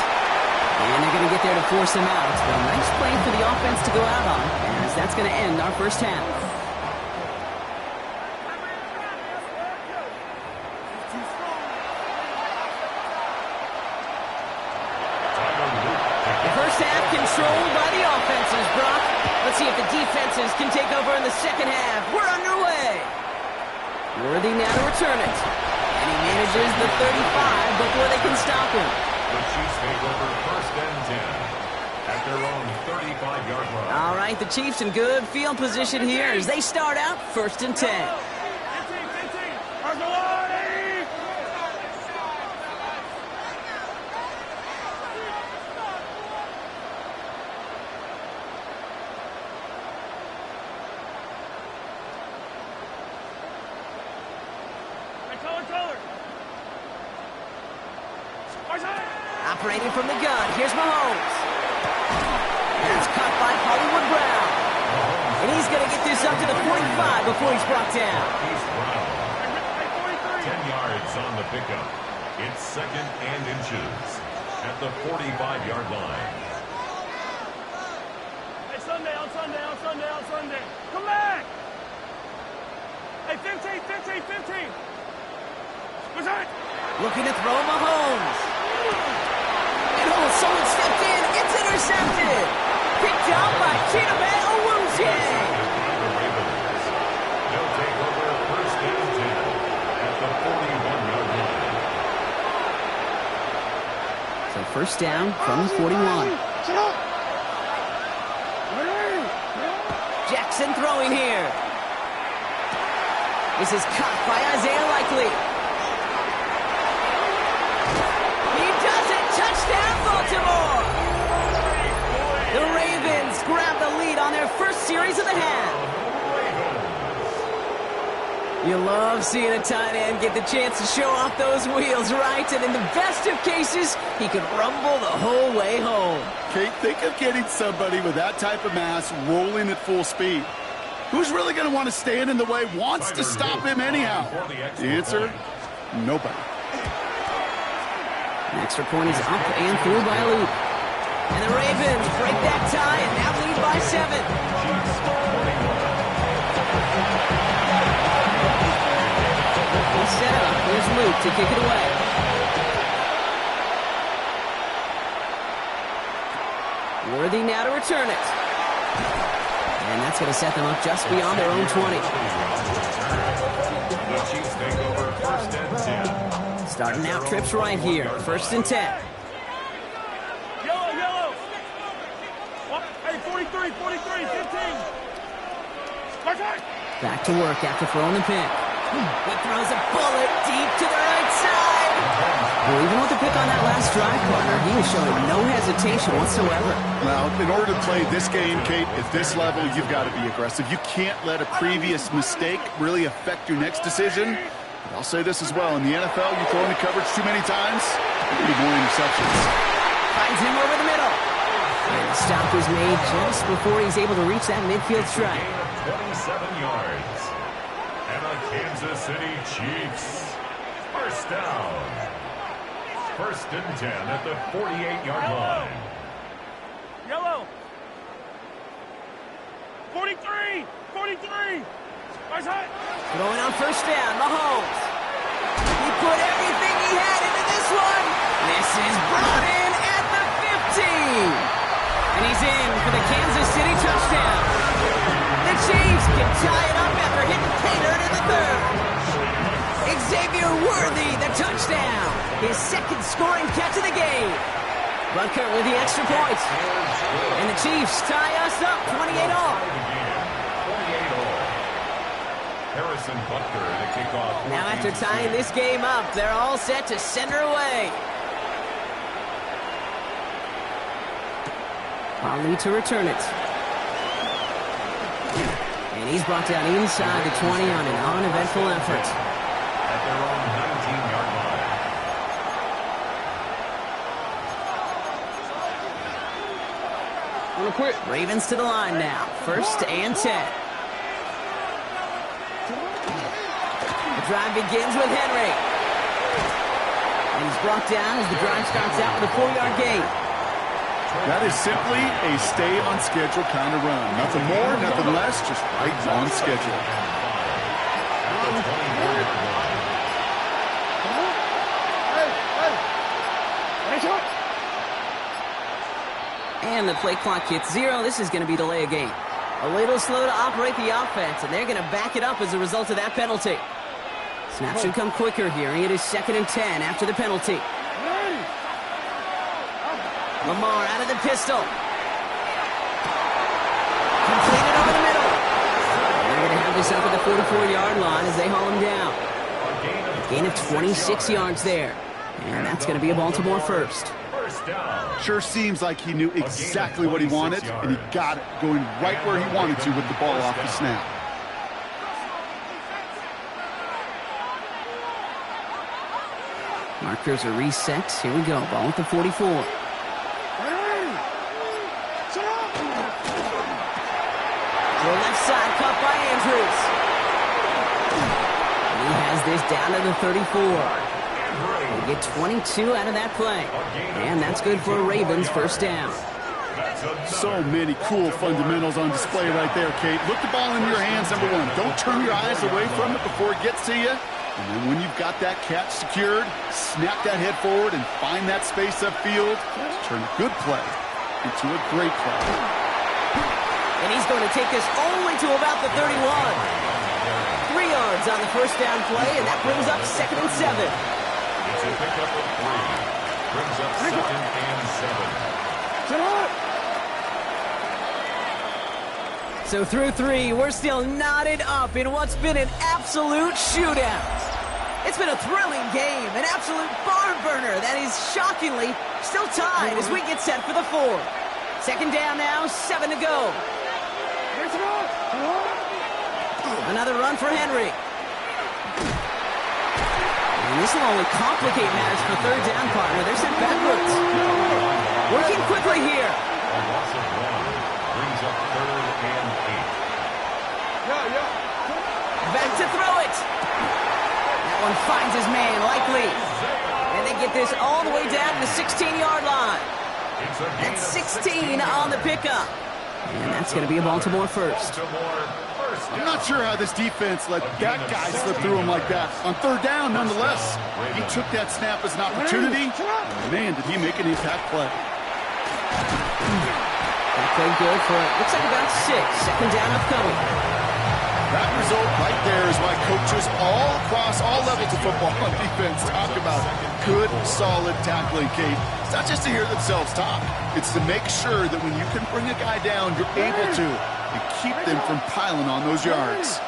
And they're going to get there to force him out. But a nice play for the offense to go out on, as that's going to end our first half. The first half controlled by the offenses, Brock. Let's see if the defenses can take over in the second half. We're underway. Worthy now to return it. And he manages the 35 before they can stop him. The Chiefs take over first and 10 at their own 35-yard line. All right, the Chiefs in good field position here as they start out first and 10. 15. Operating from the gun, here's Mahomes. That's caught by Hollywood Brown. And he's going to get this up to the 45 before he's brought down. He's Brown. 10 yards on the pickup. It's second and inches at the 45-yard line. Hey, Sunday. Come back. Hey, 15. What's that? Looking to throw Mahomes. And oh, someone stepped in. It's intercepted. Picked up by Chidobe Awuzie. The Ravens. They'll take over first and 10 at the 41-yard line. So first down from the 41. Jackson throwing here. This is caught by Isaiah Likely. He does it. Touchdown, Baltimore. series of the half. You love seeing a tight end get the chance to show off those wheels, right? And in the best of cases, he could rumble the whole way home. Kate, think of getting somebody with that type of mass rolling at full speed. Who's really going to want to stand in the way, wants to stop him anyhow? The answer, nobody. The extra point is up and through by Luke. And the Ravens break that tie and now lead by 7. Set up. Here's Luke to kick it away. Worthy now to return it. And that's going to set them up just beyond their own 20. The Chiefs take over first and 10. Starting out trips right here. First and 10. Yellow. Hey, 43, 15. Back to work after throwing the pick. He throws a bullet deep to the right side. Well, even with the pick on that last drive, partner, he was showing no hesitation whatsoever. Well, in order to play this game, Kate, at this level, you've got to be aggressive. You can't let a previous mistake really affect your next decision. But I'll say this as well. In the NFL, you throw into coverage too many times, you need more interceptions. Finds him over the middle. And the stop was made just before he's able to reach that midfield strike. 27 yards. And the Kansas City Chiefs. First down. First and 10 at the 48-yard line. Yellow. 43. Nice high. Throwing on first down, Mahomes. He put everything he had into this one. This is brought in at the 15. And he's in for the Kansas City touchdown. The Chiefs can tie it up after hitting Cater in the third. Xavier Worthy, the touchdown. His second scoring catch of the game. Butker with the extra point. And the Chiefs tie us up 28-all. 28-all. Harrison Butker to kick off. Now after tying this game up, they're all set to send her away. Ali to return it. And he's brought down inside the 20 on an uneventful effort. At their own 19-yard line. Real quick. Ravens to the line now. First and 10. The drive begins with Henry. And he's brought down as the drive starts out with a 4-yard gain. That is simply a stay-on-schedule kind of run. Nothing more, nothing less, just right on schedule. And the play clock hits 0. This is going to be delay a game. A little slow to operate the offense, and they're going to back it up as a result of that penalty. Snap should come quicker here. It is 2nd and 10 after the penalty. Lamar out of the pistol. Completed over the middle. They're going to have this up at the 44-yard line as they haul him down. A gain of 26 yards there. And that's going to be a Baltimore first. Sure seems like he knew exactly what he wanted, and he got it, going right where he wanted to with the ball off the snap. Markers are reset. Here we go. Ball at the 44. To the left side, caught by Andrews. And he has this down to the 34. They get 22 out of that play. And that's good for a Ravens first down. So many cool fundamentals on display right there, Kate. Look the ball in your hands, number one. Don't turn your eyes away from it before it gets to you. And then when you've got that catch secured, snap that head forward and find that space upfield to turn a good play into a great play. And he's going to take this only to about the 31. 3 yards on the first down play, and that brings up 2nd and 7. It's a pickup of 3. Brings up 2nd and 7. So through 3, we're still knotted up in what's been an absolute shootout. It's been a thrilling game, an absolute barn burner that is shockingly still tied as we get set for the 4th. 2nd down now, 7 to go. Another run for Henry. And this will only complicate matters for third down, partner. They're sent backwards. Working quickly here. A loss of 1 brings up 3rd and 8. Back to throw it. That one finds his man, likely. And they get this all the way down to the 16-yard line. That's 16 on the pickup. And that's going to be a Baltimore first. I'm not sure how this defense let that guy slip through him like that. On third down, nonetheless, he took that snap as an opportunity. Man, did he make an impact play. That played good for, looks like about 6. Second down upcoming. That result right there is why coaches all across all levels of football on defense talk about good, solid tackling, Kate. It's not just to hear themselves talk. It's to make sure that when you can bring a guy down, you're able to and keep them from piling on those yards.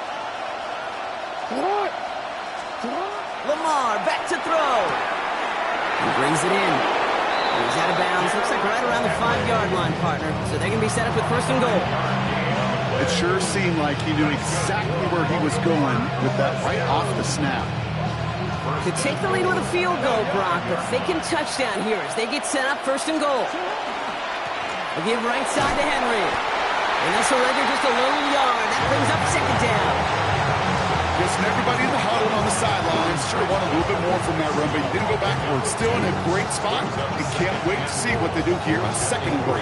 Lamar back to throw. He brings it in. He's out of bounds. Looks like right around the 5-yard line, partner. So they're going to be set up with first and goal. It sure seemed like he knew exactly where he was going with that right off the snap. Could take the lead with a field goal, Brock, but thinking touchdown here as they get set up first and goal. They'll give right side to Henry. And they'll surrender just a little yard. That brings up second down. Guessing everybody in the huddle on the sidelines sure want a little bit more from that run, but he didn't go backwards. Still in a great spot. He can't wait to see what they do here on second and goal.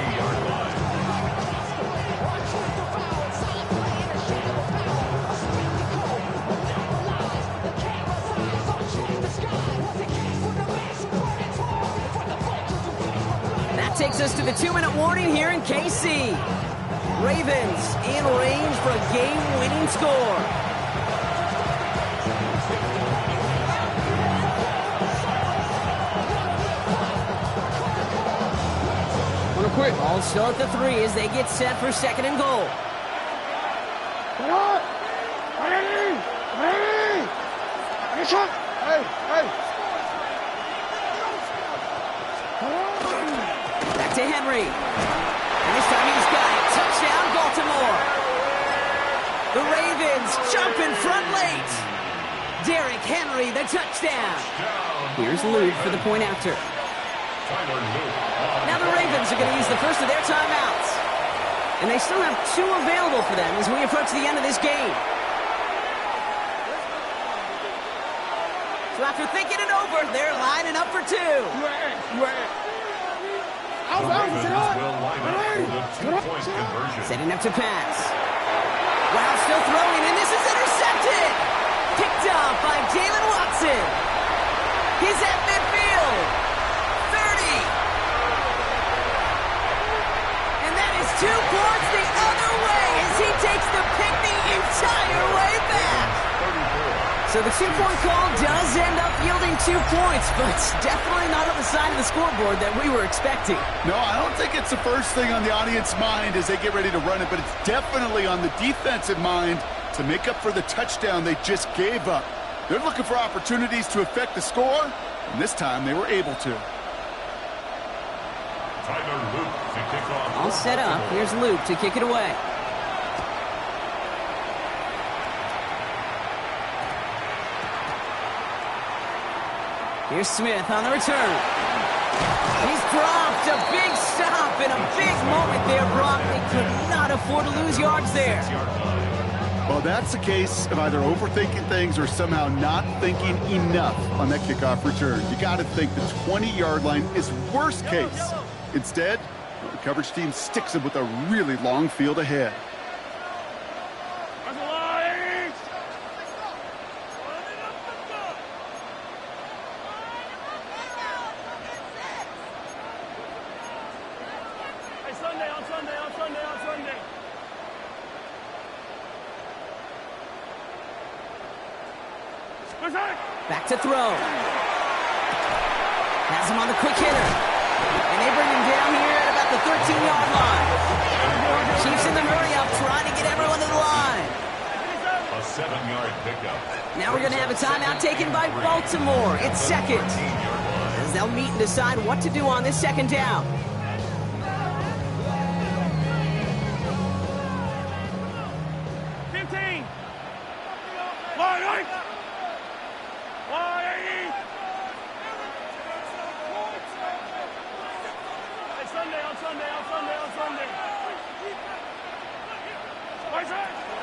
Takes us to the 2-minute warning here in KC. Ravens in range for a game-winning score. Wanna quit? Ball still at the 3 as they get set for second and goal. To Henry. And this time he's got it. Touchdown, Baltimore. The Ravens jump in front late. Derrick Henry, the touchdown. Here's Luke for the point after. Now the Ravens are going to use the first of their timeouts. And they still have 2 available for them as we approach the end of this game. So after thinking it over, they're lining up for 2. Setting up to pass. Wow, still throwing, and this is intercepted. Picked off by Jalen Watson. He's at midfield. 30. And that is 2 points the other way as he takes the pick the entire way back. So the 2-point call does end up yielding 2 points, but it's definitely not on the side of the scoreboard that we were expecting. No, I don't think it's the first thing on the audience mind as they get ready to run it, but it's definitely on the defensive mind to make up for the touchdown they just gave up. They're looking for opportunities to affect the score, and this time they were able to. All set up. Here's Luke to kick it away. Here's Smith on the return. He's dropped a big stop and a big moment there, Brock. They could not afford to lose yards there. Well, that's the case of either overthinking things or somehow not thinking enough on that kickoff return. You got to think the 20-yard line is worst case. Instead, the coverage team sticks him with a really long field ahead. Back to throw. Has him on the quick hitter. And they bring him down here at about the 13-yard line. Chiefs in the hurry up, trying to get everyone to the line. A 7-yard pickup. Now we're going to have a timeout taken by Baltimore. It's second. As they'll meet and decide what to do on this second down.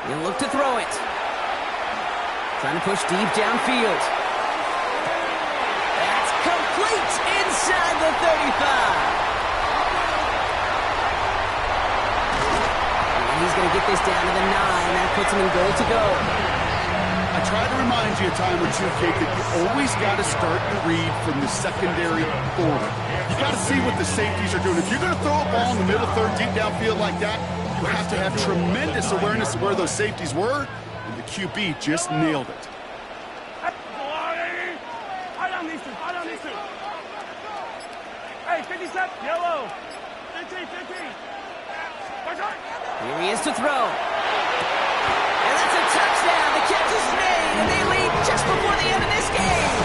He'll look to throw it. Trying to push deep downfield. That's complete inside the 35. And he's going to get this down to the 9. That puts him in goal to go. I try to remind you a time or two, Kate, that you always got to start and read from the secondary forward. You got to see what the safeties are doing. If you're going to throw a ball in the middle third deep downfield like that, you have to have tremendous awareness of where those safeties were, and the QB just nailed it. Hey, 57, yellow. 15. Here he is to throw. And that's a touchdown. The catch is made, and they lead just before the end of this game.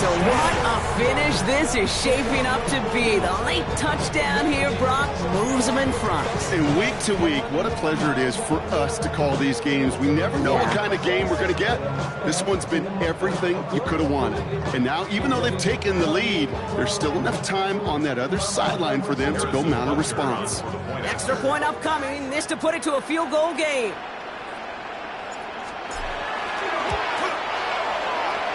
So what a finish this is shaping up to be. The late touchdown here, Brock, moves them in front. And week to week, what a pleasure it is for us to call these games. We never know what kind of game we're going to get. This one's been everything you could have wanted. And now, even though they've taken the lead, there's still enough time on that other sideline for them to go mount a response. Extra point upcoming. This to put it to a field goal game.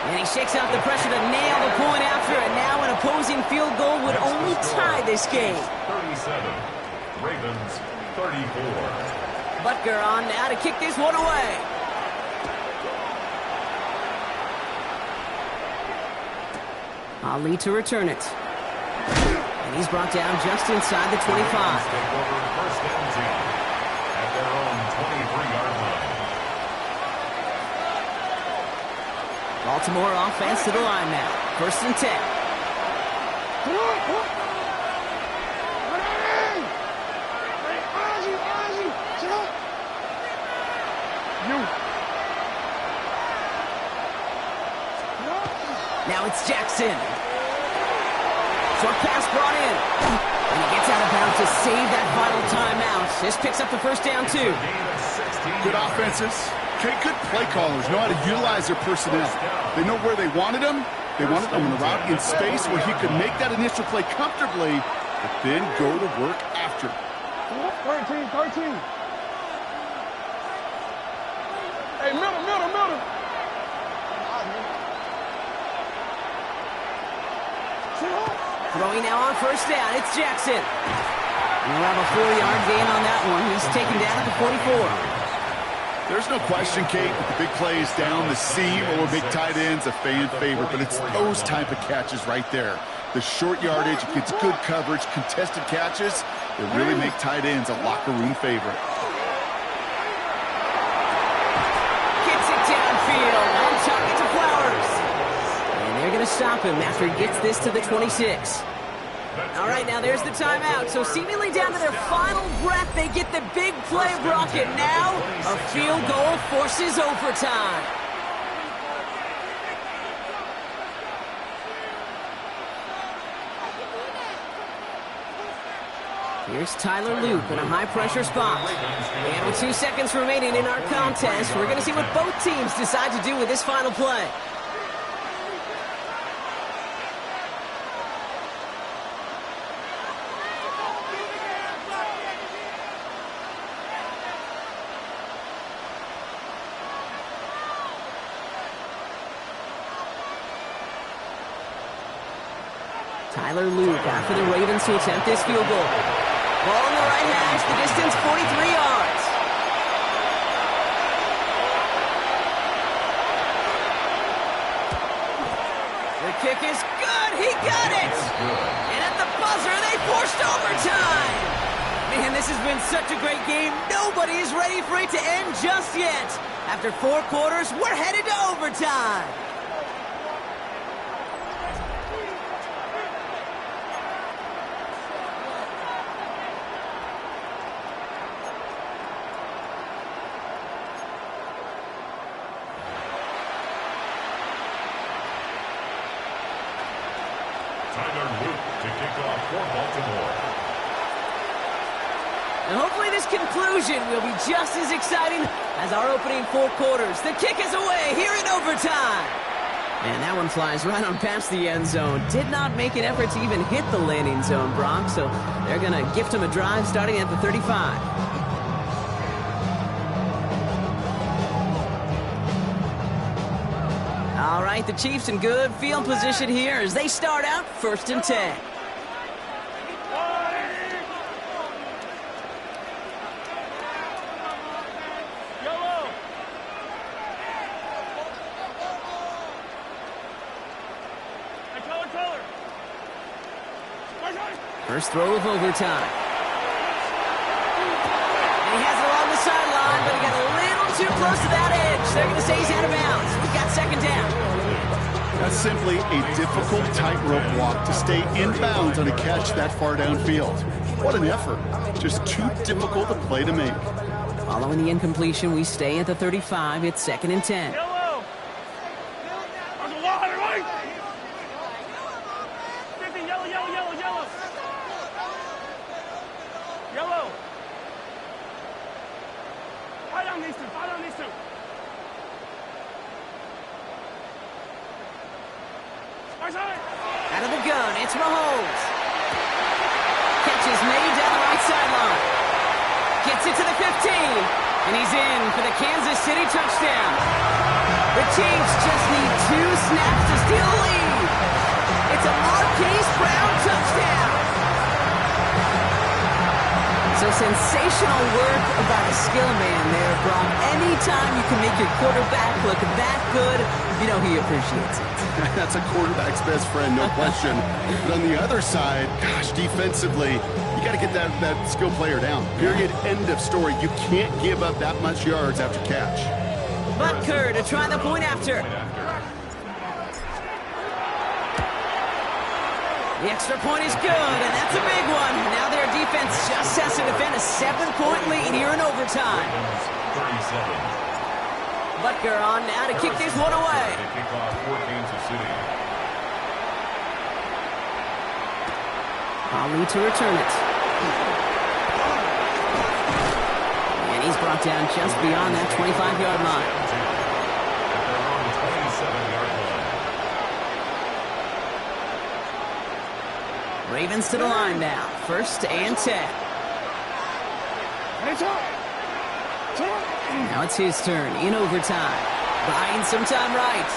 And he shakes out the pressure to nail the point after, and now an opposing field goal would only tie this game. 37, Ravens 34. Butker on now to kick this one away. Ali to return it. And he's brought down just inside the 25. Take over first and 10 at their own 23-yard line. Baltimore offense to the line now. First and 10. Now it's Jackson. Short pass brought in. And he gets out of bounds to save that final timeout. This picks up the first down, too. Good offenses. Good play callers know how to utilize their personnel. They know where they wanted them. They wanted them in a route in space where he could make that initial play comfortably, but then go to work after. 13. Hey, middle. Throwing now on first down. It's Jackson. And we'll have a 4-yard gain on that one. He's taken down at the 44. There's no question, Kate, that the big plays down the seam or big tight ends, a fan favorite, but it's those type of catches right there. The short yardage, it gets good coverage, contested catches, that really make tight ends a locker room favorite. Gets it downfield. On target to Flowers. And they're going to stop him after he gets this to the 26. All right, now there's the timeout. So seemingly down to their final breath, they get the big play, Brock, and now a field goal forces overtime. Here's Tyler Loop in a high-pressure spot. And with 2 seconds remaining in our contest, we're going to see what both teams decide to do with this final play. Tyler Luke after the Ravens to attempt this field goal. Ball on the right hash, the distance 43 yards. The kick is good, he got it! And at the buzzer, they forced overtime! Man, this has been such a great game. Nobody is ready for it to end just yet. After 4 quarters, we're headed to overtime. Tyler Luke to kick off for Baltimore. And hopefully this conclusion will be just as exciting as our opening 4 quarters. The kick is away here in overtime. And that one flies right on past the end zone. Did not make an effort to even hit the landing zone, Brock. So they're going to gift him a drive starting at the 35. All right, the Chiefs in good field position here as they start out 1st and 10. First throw of overtime. And he has it along the sideline, but he got a little too close to that edge. They're going to say he's out of bounds. We've got 2nd down. That's simply a difficult tightrope walk to stay in bounds on a catch that far downfield. What an effort. Just too difficult a play to make. Following the incompletion, we stay at the 35. It's 2nd and 10. Yellow. Yellow, yellow, yellow, yellow. Yellow. Fight on these two. Fight on these two. Out of the gun, it's Mahomes. Catch is made down the right sideline. Gets it to the 15. And he's in for the Kansas City touchdown. The Chiefs just need 2 snaps to steal the lead. It's a Marquise Brown touchdown. So sensational work about a skill man there, Brock. Anytime you can make your quarterback look that good, you know he appreciates it. That's a quarterback's best friend, no question. But on the other side, gosh, defensively, you got to get that skill player down. Period. End of story. You can't give up that much yards after catch. Butker to try the point after. The extra point is good, and that's a big one. Now their defense just has to defend a 7-point lead here in overtime. 37. Butker on now to kick this one away. Kickoff for Kansas City. Ali to return it. And he's brought down just beyond that 25-yard line. They're on the 27-yard line. Ravens to the line now. 1st and 10. Now it's his turn in overtime. Buying some time right.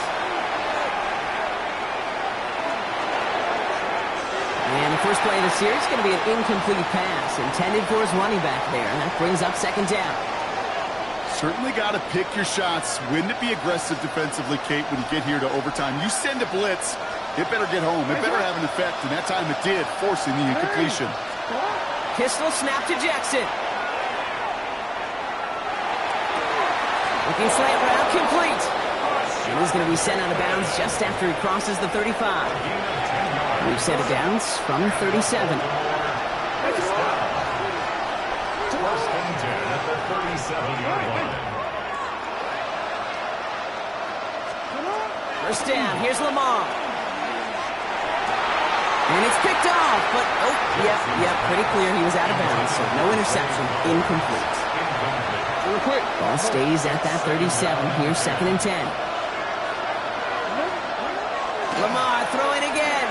And the first play of the series is going to be an incomplete pass intended for his running back there. And that brings up 2nd down. Certainly got to pick your shots. Wouldn't it be aggressive defensively, Kate, when you get here to overtime? You send a blitz, it better get home. It better have an effect, and that time it did, forcing the incompletion. Pistol snap to Jackson. Looking slant route complete. And he's going to be sent out of bounds just after he crosses the 35. We've set it down from 37. First and 10 at the 37-yard line. First down, here's Lamar. And it's picked off, but, yep, pretty clear he was out of bounds, so no interception, incomplete. Real quick. Ball stays at that 37, here's 2nd and 10. Lamar throwing again.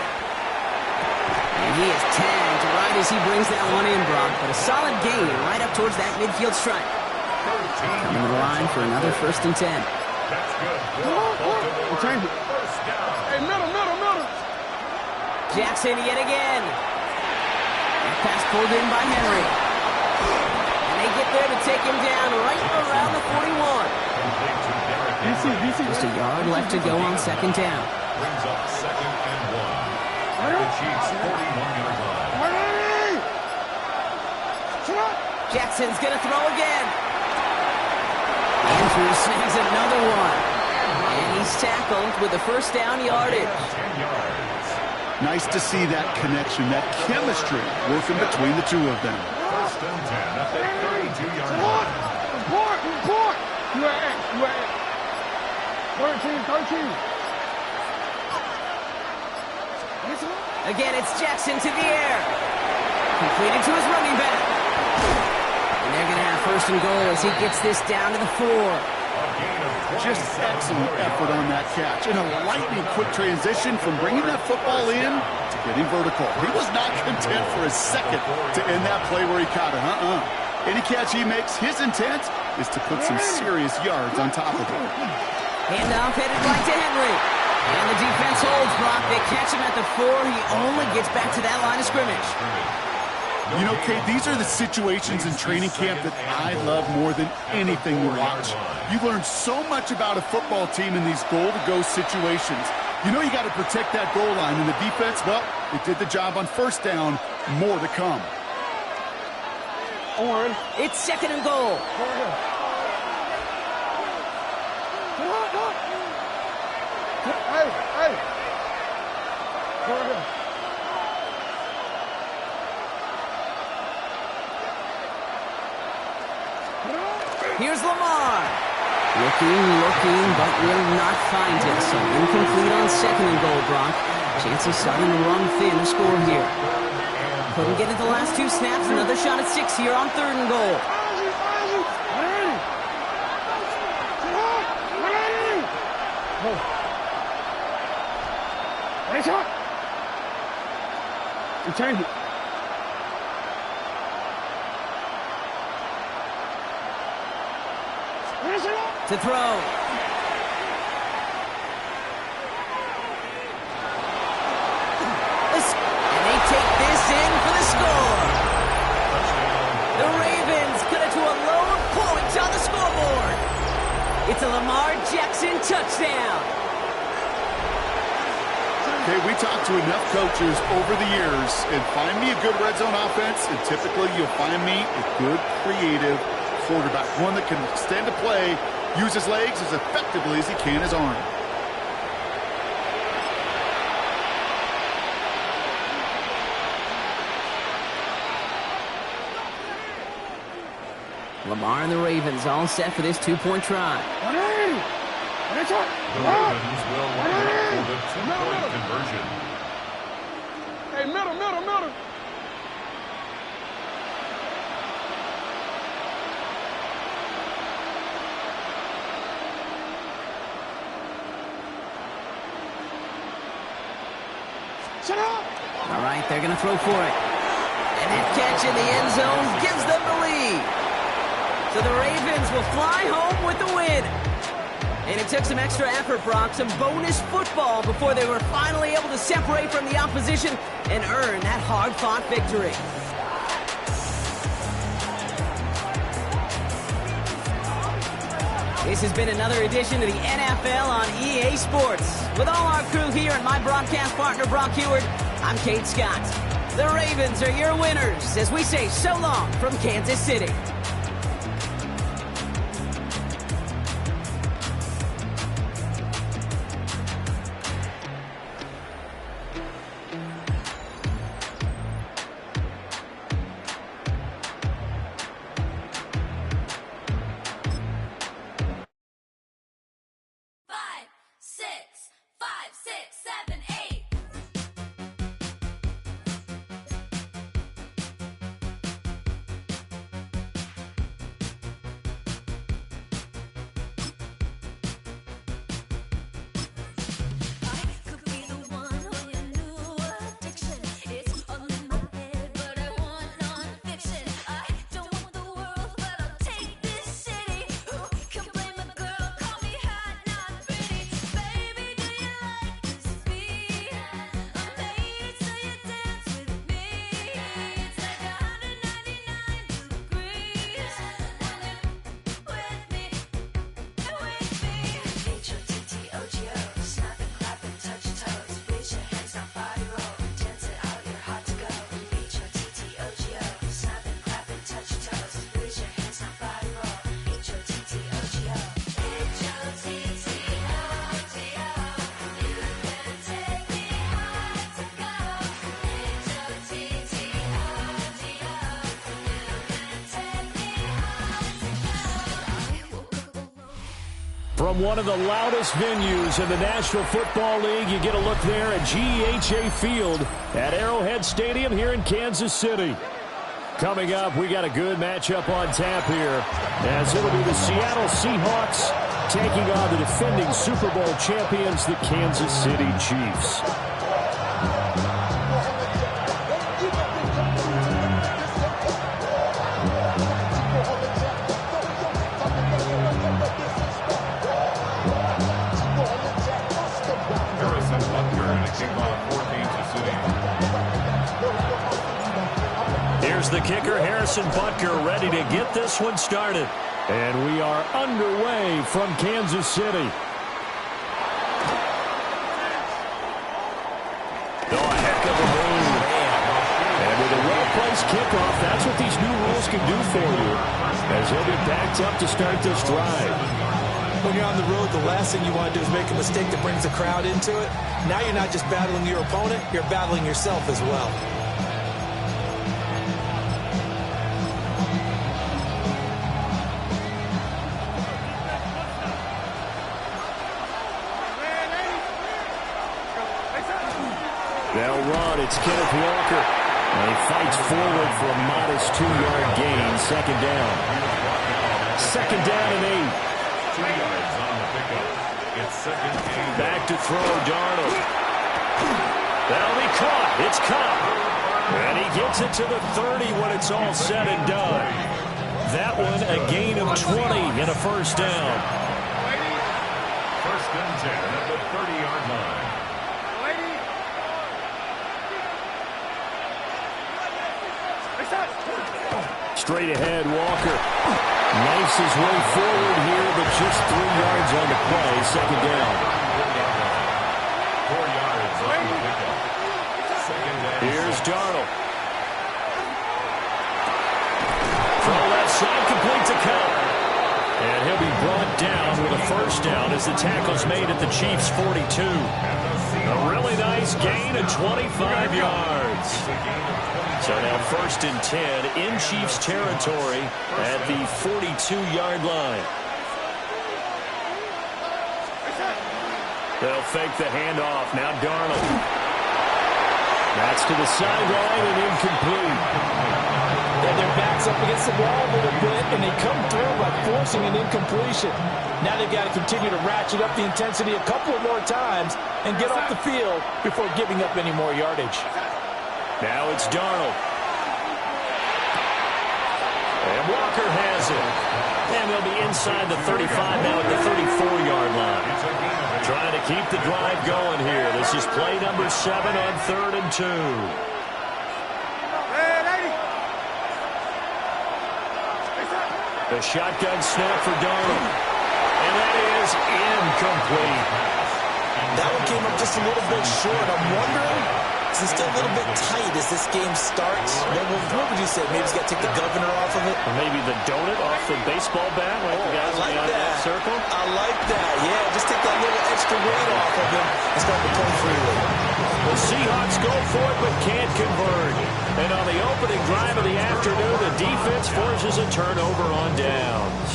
And he is tagged right as he brings that one in, Brock, but a solid gain right up towards that midfield stripe. Coming to the line for another 1st and 10. That's good. We'll change it. First down. Hey, middle. Jackson yet again. That pass pulled in by Henry. And they get there to take him down right around the 41. DC. Just a yard left to go on 2nd down. Brings up 2nd and 1. At the Chiefs' 41-yard line. Jackson's going to throw again. Andrews snags another one. And he's tackled with the 1st down yardage. 10 yards. Nice to see that connection, that chemistry working between the two of them. 1st and 10 at the 32-yard line. Report. You at 13. Again, it's Jackson to the air. Completed to his running back. And they're going to have 1st and goal as he gets this down to the 4. Just excellent effort on that catch. And a lightning quick transition from bringing that football in to getting vertical. He was not content for a second to end that play where he caught it. Any catch he makes, his intent is to put some serious yards on top of it. Handoff headed right to Henry. And the defense holds, Brock. They catch him at the 4. He only gets back to that line of scrimmage. You know, Kate, these are the situations in training camp that I love more than anything to watch. You learn so much about a football team in these goal-to-go situations. You know you got to protect that goal line, and the defense, well, they did the job on first down. More to come. It's 2nd and goal. Here's Lamar. Looking, but will not find it. So incomplete on 2nd and goal, Brock. Chances starting to run thin to score here. Couldn't get it the last 2 snaps. Another shot at 6 here on 3rd and goal. Return. To throw. And they take this in for the score. The Ravens cut it to a lone point on the scoreboard. It's a Lamar Jackson touchdown. Okay, we talked to enough coaches over the years, and find me a good red zone offense, and typically you'll find me a good creative quarterback, one that can extend a play, use his legs as effectively as he can his arm. Lamar and the Ravens all set for this 2-point try. The Ravens will line up for the 2-point conversion. Hey, middle. Shut up! All right, they're going to throw for it. And that catch in the end zone gives them the lead. So the Ravens will fly home with the win. And it took some extra effort, Brock, some bonus football before they were finally able to separate from the opposition and earn that hard-fought victory. This has been another edition of the NFL on EA Sports. With all our crew here and my broadcast partner, Brock Heward, I'm Kate Scott. The Ravens are your winners as we say so long from Kansas City. From one of the loudest venues in the National Football League, you get a look there at GEHA Field at Arrowhead Stadium here in Kansas City. Coming up, we got a good matchup on tap here, as it'll be the Seattle Seahawks taking on the defending Super Bowl champions, the Kansas City Chiefs. Here's the kicker, Harrison Butker, ready to get this one started. And we are underway from Kansas City. Oh, a heck of a move. And with a well-placed kickoff, that's what these new rules can do for you, as he'll be backed up to start this drive. When you're on the road, the last thing you want to do is make a mistake that brings the crowd into it. Now you're not just battling your opponent, you're battling yourself as well. They'll run. It's Kenneth Walker. And he fights forward for a modest 2-yard gain. Second down. Second down and 8. 2 yards on the pickup. It's second and 8. Back to throw, Darnold. That'll be caught. It's caught. And he gets it to the 30 when it's all said and done. That one a gain of 20 and a first down. First and 10 at the 30-yard line. Straight ahead, Walker knifes his way forward here, but just 3 yards on the play. Second down. 4 yards on the pickup. Second down. Here's Darnold. Throw left side, complete to Cup. And he'll be brought down with a first down as the tackle's made at the Chiefs' 42. A really nice gain of 25 yards. So now first and 10 in Chiefs territory at the 42-yard line. They'll fake the handoff. Now Darnold. That's to the sideline and incomplete. And their backs up against the wall a little bit, and they come through by forcing an incompletion. Now they've got to continue to ratchet up the intensity a couple of more times and get off the field before giving up any more yardage. Now it's Darnold. And Walker has it. And they'll be inside the 35 now at the 34-yard line. Trying to keep the drive going here. This is play number 7 on 3rd and 2. The shotgun snap for Darnold. And that is incomplete. That one came up just a little bit short. I'm wondering, is it still a little bit tight as this game starts? What would you say? Maybe he's got to take the governor off of it? Or maybe the donut off the baseball bat, like the guys I like in the that. circle? I like that. Yeah, just take that little extra weight off of him and start to play freely. The Seahawks go for it but can't convert. And on the opening drive of the afternoon, the defense forces a turnover on downs.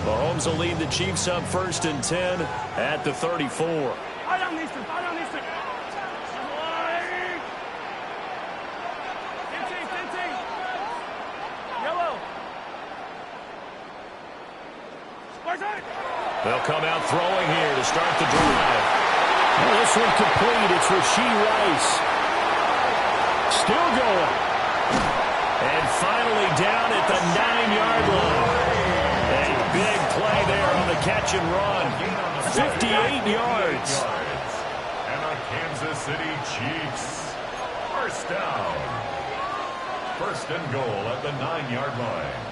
Mahomes will lead the Chiefs up first and 10 at the 34. They'll come out throwing here to start the drive. Well, this one complete. It's Rashee Rice. Still going. And finally down at the 9-yard line. A big play there on the catch and run. 58 yards. And the Kansas City Chiefs. First down. First and goal at the 9-yard line.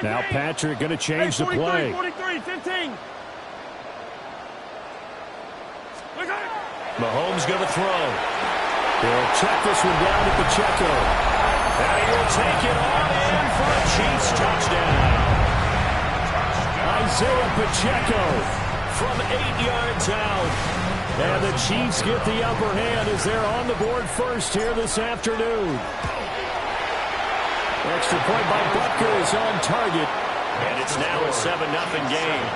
Now Patrick going to change the play. 43, 15. Mahomes going to throw. He'll check this one down to Pacheco. And he will take it on in for a Chiefs touchdown. Isaiah Pacheco from 8 yards out. And the Chiefs get the upper hand as they're on the board first here this afternoon. Extra point by Butker is on target. And it's now a 7-0 game.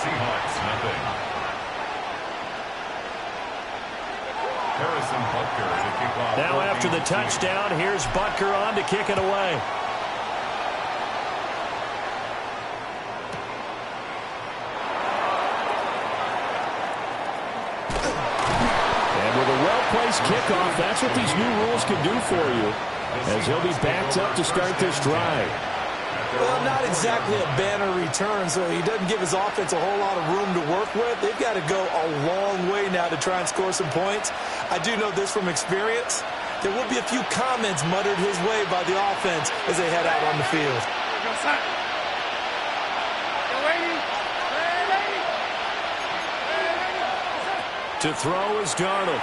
Seahawks nothing. Now after the touchdown, here's Butker on to kick it away. And with a well-placed kickoff, that's what these new rules can do for you, as he'll be backed up to start this drive. Well, not exactly a banner return, so he doesn't give his offense a whole lot of room to work with. They've got to go a long way now to try and score some points. I do know this from experience. There will be a few comments muttered his way by the offense as they head out on the field. To throw is Darnold.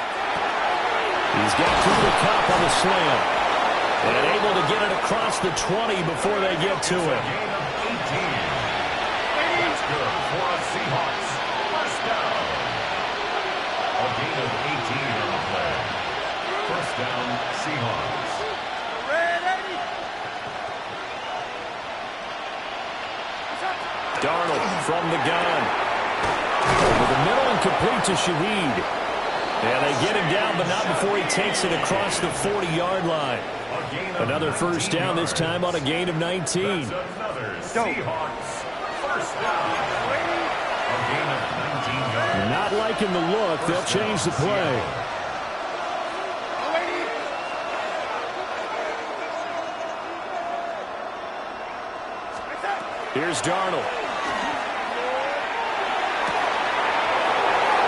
He's got Cooper Kupp on the slam. And able to get it across the 20 before they get to it. That's good for a Seahawks. First down. A gain of 18 on the play. First down, Seahawks. Darnold from the gun. Over the middle and complete to Shaheed. And they get him down, but not before he takes it across the 40-yard line. Another first down, this time on a gain of 19. Another Seahawks. First down. A gain of 19 yards. Not liking the look. They'll change the play. Here's Darnold.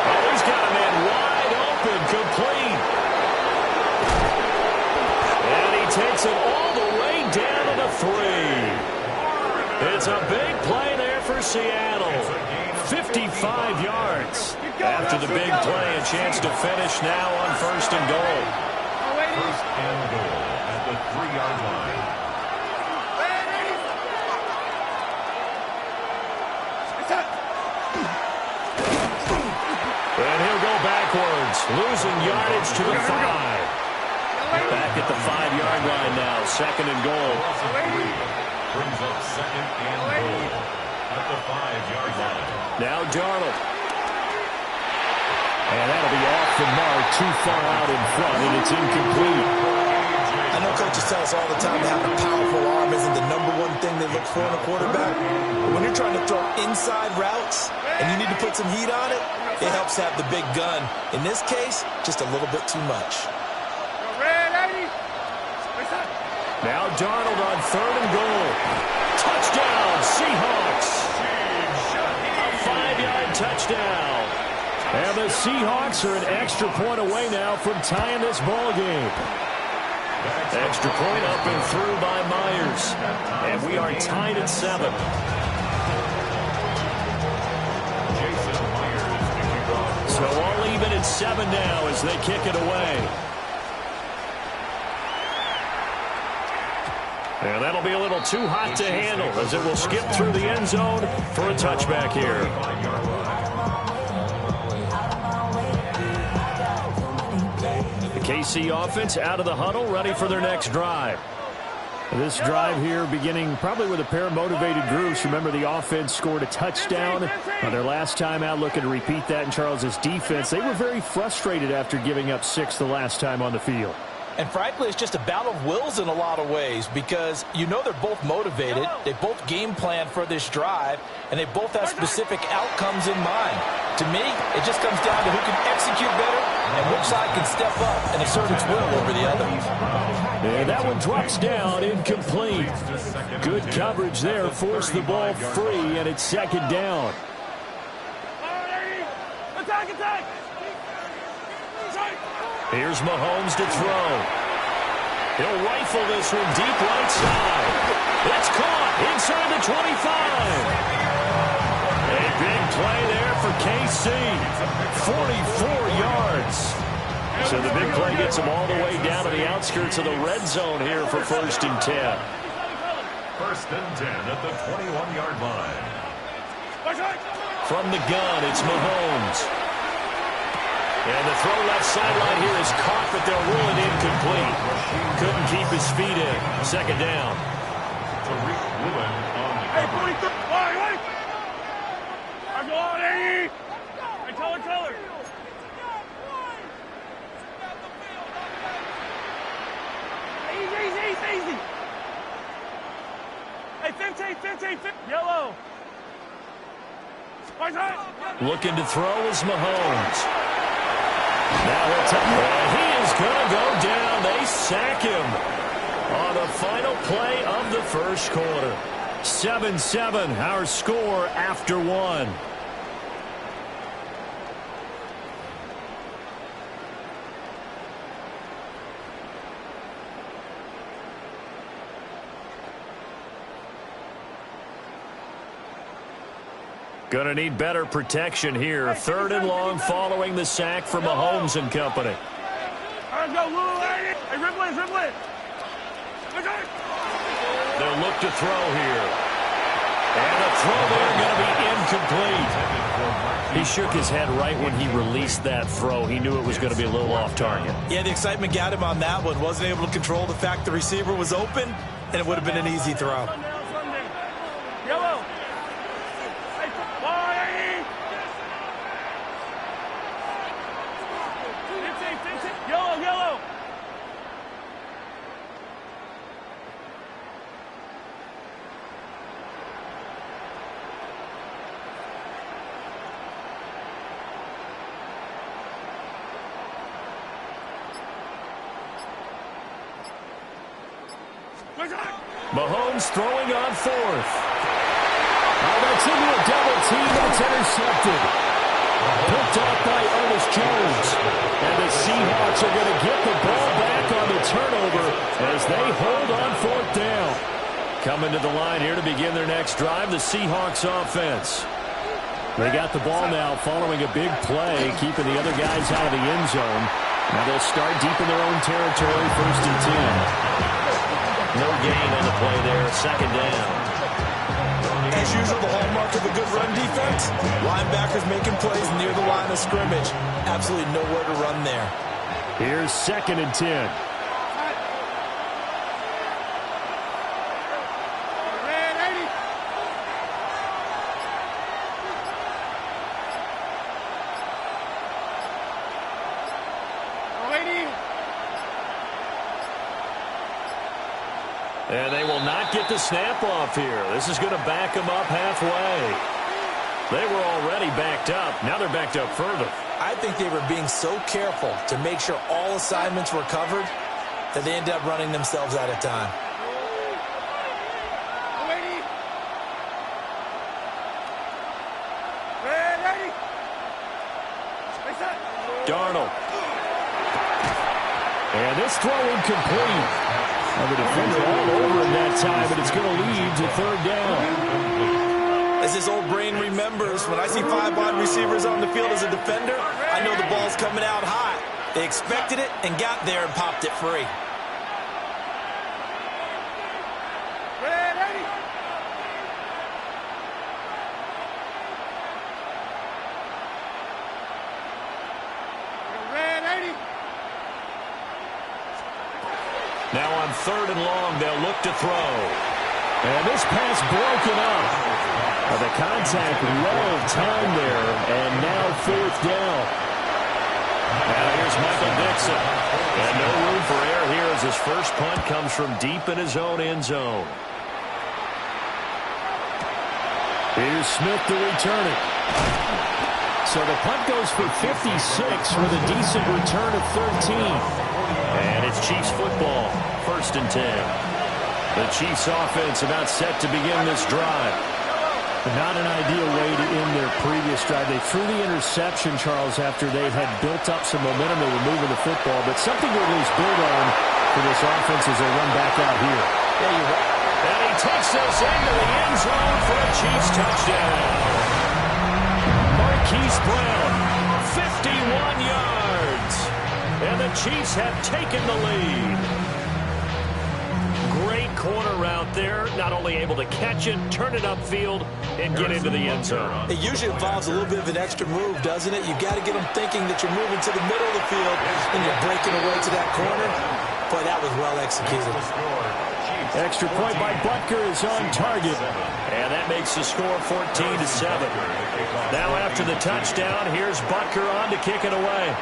Oh, he's got a man wide open, complete. And he takes it all the way down to the 3. It's a big play there for Seattle. 55 yards. After the big play, a chance to finish now on first and goal. First and goal at the 3-yard line. And he'll go backwards, losing yardage to the 5. Back at the 5-yard line now, second and goal. Brings up second and goal at the 5-yard line. Now Darnold. And that'll be off the mark, too far out in front, and it's incomplete. I know coaches tell us all the time that having a powerful arm isn't the #1 thing they look for in a quarterback. But when you're trying to throw inside routes and you need to put some heat on it, it helps have the big gun. In this case, just a little bit too much. Now Darnold on third and goal. Touchdown, Seahawks. A 5-yard touchdown. And the Seahawks are an extra point away now from tying this ball game. Extra point up and through by Myers. And we are tied at 7. So all even at 7 now as they kick it away. And that'll be a little too hot to handle as it will skip through the end zone for a touchback here. The KC offense out of the huddle, ready for their next drive. This drive here beginning probably with a pair of motivated groups. Remember, the offense scored a touchdown on their last time out, looking to repeat that in Charles's defense. They were very frustrated after giving up 6 the last time on the field. And frankly, it's just a battle of wills in a lot of ways because you know they're both motivated. They both game plan for this drive, and they both have specific outcomes in mind. To me, it just comes down to who can execute better and which side can step up and assert its will over the other. And that one drops down, incomplete. Good coverage there, forced the ball free, and it's second down. Here's Mahomes to throw. He'll rifle this one deep right side. It's caught inside the 25. A big play there for KC. 44 yards. So the big play gets them all the way down to the outskirts of the red zone here for first and 10. First and 10 at the 21-yard line. From the gun, it's Mahomes. And the throw left sideline here is caught, but they'll rule it incomplete. Couldn't keep his feet in. Second down. Hey, 43. Wait. I go on, 80. Hey, color. Yellow. Looking to throw is Mahomes. Now it's up. And he is going to go down. They sack him on the final play of the first quarter. 7-7, our score after one. Going to need better protection here. 3rd and long following the sack from Mahomes and company. They'll look to throw here. And the throw there going to be incomplete. He shook his head right when he released that throw. He knew it was going to be a little off target. Yeah, the excitement got him on that one. Wasn't able to control the fact the receiver was open, and it would have been an easy throw. Yellow. Yellow, yellow. Mahomes throwing on 4th. Oh, that's into a double team, and it's intercepted. Picked off by Ernest Jones. And the Seahawks are going to get the ball back on the turnover as they hold on 4th down. Coming to the line here to begin their next drive, the Seahawks offense. They got the ball now following a big play, keeping the other guys out of the end zone. Now they'll start deep in their own territory, 1st and 10. No gain on the play there, 2nd down. As usual, the hallmark of a good run defense, linebackers making plays near the line of scrimmage. Absolutely nowhere to run there. Here's 2nd and 10. And they will not get the snap off here. This is going to back them up halfway. They were already backed up. Now they're backed up further. I think they were being so careful to make sure all assignments were covered that they ended up running themselves out of time. Darnold. And this throw incomplete. Now the defender all over him that time, but it's going to lead to 3rd down. As his old brain remembers, when I see 5 wide receivers on the field as a defender, I know the ball's coming out high. They expected it and got there and popped it free. Now on 3rd and long, they'll look to throw. And this pass broken up. The contact well timed there, and now 4th down. Now here's Michael Dixon. And no room for error here as his first punt comes from deep in his own end zone. Here's Smith to return it. So the punt goes for 56 with a decent return of 13. And it's Chiefs football, 1st and 10. The Chiefs offense about set to begin this drive. Not an ideal way to end their previous drive. They threw the interception, Charles, after they had built up some momentum. They were moving the football, but something to at least build on for this offense as they run back out here. Yeah, you're right. And he takes us into the end zone for a Chiefs touchdown. Marquise Brown, 51 yards. And the Chiefs have taken the lead. Great corner route there. Not only able to catch it, turn it upfield, and get into the end zone. It usually involves a little bit of an extra move, doesn't it? You've got to get them thinking that you're moving to the middle of the field and you're breaking away to that corner. Boy, that was well executed. Extra point by Butker is on target. And that makes the score 14-7. Now after the touchdown, here's Butker on to kick it away.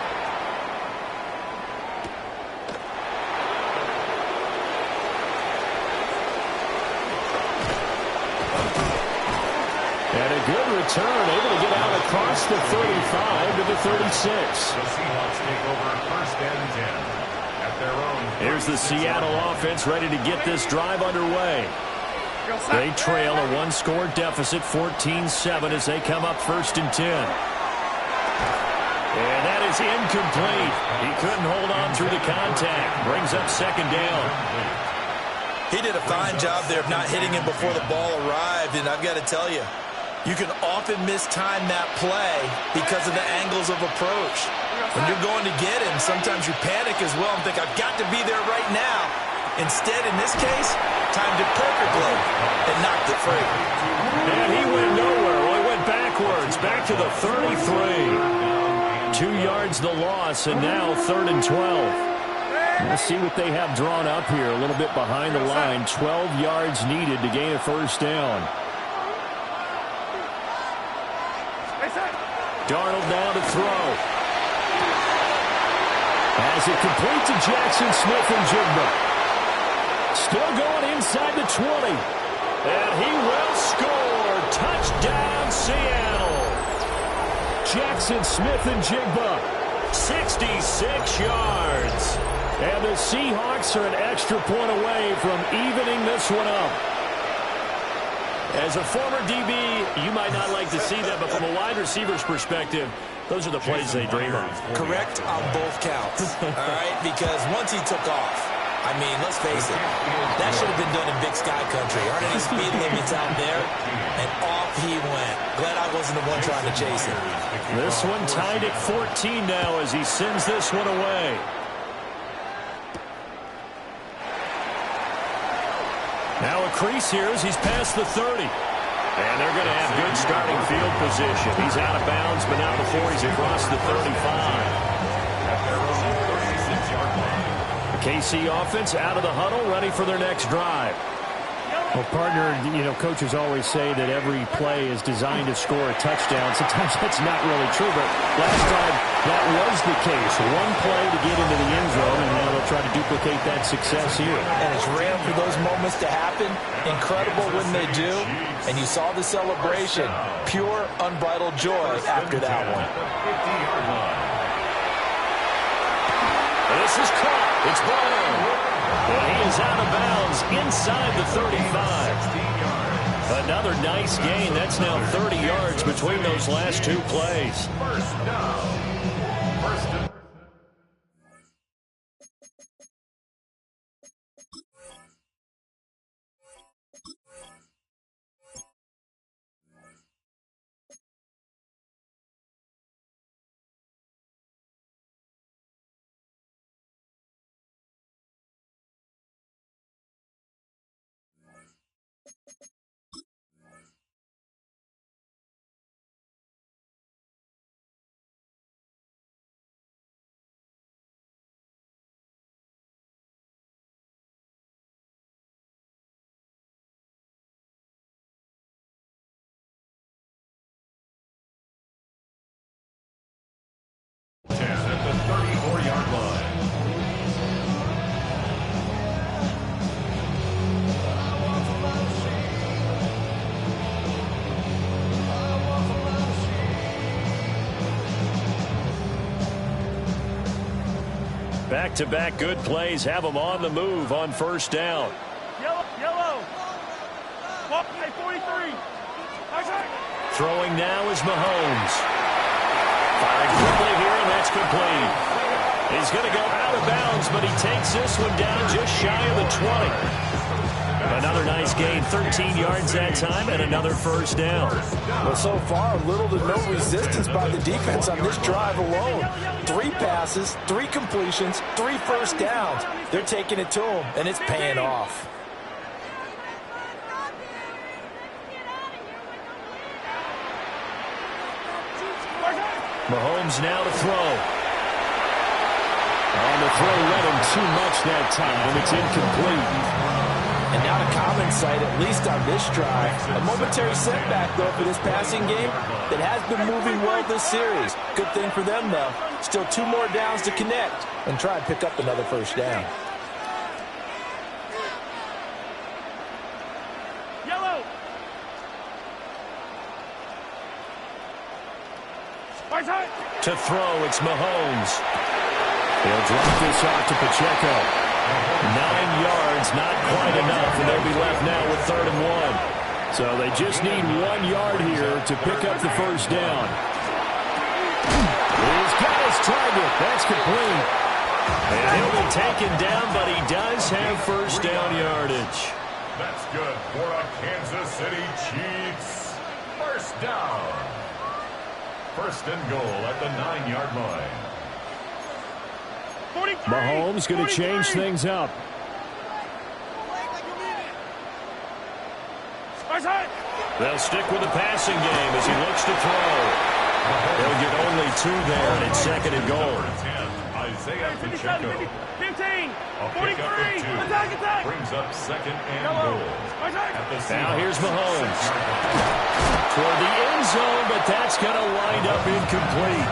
good return, able to get out across the 35 to the 36. The Seahawks take over first and 10 at their own. Here's the Seattle offense ready to get this drive underway. They trail a one-score deficit, 14-7, as they come up first and 10. And that is incomplete. He couldn't hold on through the contact. Brings up second down. He did a fine job there of not hitting him before the ball arrived, and I've got to tell you, you can often mistime that play because of the angles of approach. When you're going to get him, sometimes you panic as well and think, I've got to be there right now. Instead, in this case, timed it perfectly and knocked it free. And he went nowhere. Well, he went backwards, back to the 33. 2 yards the loss, and now 3rd and 12. Let's see what they have drawn up here. A little bit behind the line. 12 yards needed to gain a first down. Darnold now to throw. As it complete to Jackson Smith-Njigba. Still going inside the 20. And he will score. Touchdown, Seattle. Jackson Smith-Njigba, 66 yards. And the Seahawks are an extra point away from evening this one up. As a former DB, you might not like to see that, but from a wide receiver's perspective, those are the plays they dream of. Correct on both counts, all right? Because once he took off, I mean, let's face it, that should have been done in Big Sky Country. Aren't any speed limits out there? And off he went. Glad I wasn't the one trying to chase him. This one tied at 14 now as he sends this one away. Now a crease here as he's past the 30. And they're going to have good starting field position. He's out of bounds, but now before he's across the 35. KC offense out of the huddle, ready for their next drive. Well, partner, you know, coaches always say that every play is designed to score a touchdown. Sometimes that's not really true, but last time that was the case. One play to get into the end zone, and now they'll try to duplicate that success here. And it's rare for those moments to happen. Incredible when they do. And you saw the celebration. Pure, unbridled joy after that one. This is caught. It's Brown. And he is out of bounds inside the 35. Another nice gain. That's now 30 yards between those last two plays. First down. First down. At the 34-yard line. Back-to-back good plays have them on the move on first down. Yellow. 43. Throwing now is Mahomes. Firing quickly here, and that's complete. He's going to go out of bounds, but he takes this one down just shy of the 20. Another nice gain, 13 yards that time, and another first down. Well, so far, little to no resistance by the defense on this drive alone. 3 passes, 3 completions, 3 first downs. They're taking it to him, and it's paying off. Mahomes now to throw. On the throw, read him too much that time. It's incomplete. And now to common sight, at least on this drive. A momentary setback, though, for this passing game that has been moving well this series. Good thing for them, though. Still 2 more downs to connect and try and pick up another first down. To throw, it's Mahomes. He'll drop this off to Pacheco. 9 yards, not quite enough, and they'll be left now with 3rd and 1. So they just need 1 yard here to pick up the first down. He's got his target. That's complete. And he'll be taken down, but he does have first down yardage. That's good for a Kansas City Chiefs. First down. 1st and goal at the 9-yard line. Mahomes going to change things up. They'll stick with the passing game as he looks to throw. They'll get only 2 there, and it's 2nd and goal. Isaiah Pacheco. 15, A pickup of 2. attack. Brings up 2nd and goal. Now here's Mahomes. Toward the end zone, but that's going to wind up incomplete.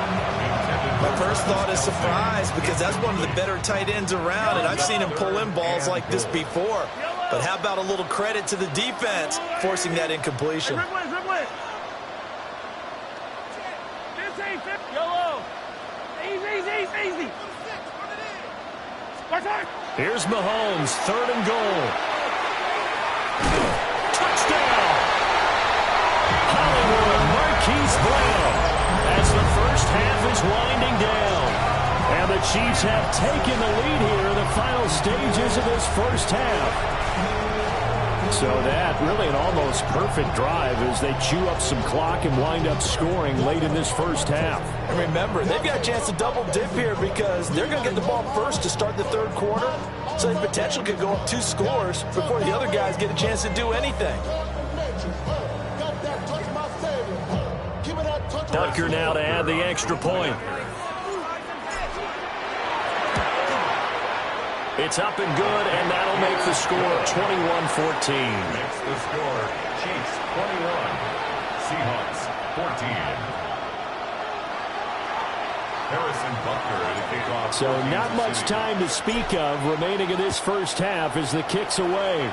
My first thought is surprise because that's one of the better tight ends around, and I've seen him pull in balls like this before. But how about a little credit to the defense forcing that incompletion? Yellow. Easy. Here's Mahomes, 3rd and goal. Touchdown! Hollywood, Marquise Brown, as the first half is winding down. And the Chiefs have taken the lead here in the final stages of this first half. So that really an almost perfect drive as they chew up some clock and wind up scoring late in this first half. And remember, they've got a chance to double dip here because they're going to get the ball first to start the 3rd quarter. So the potential could go up 2 scores before the other guys get a chance to do anything. Dunker now to add the extra point. It's up and good, and that'll make the score 21-14. Makes the score Chiefs 21, Seahawks 14. Harrison Butker to kick off. So not much time to speak of remaining in this first half as the kick's away.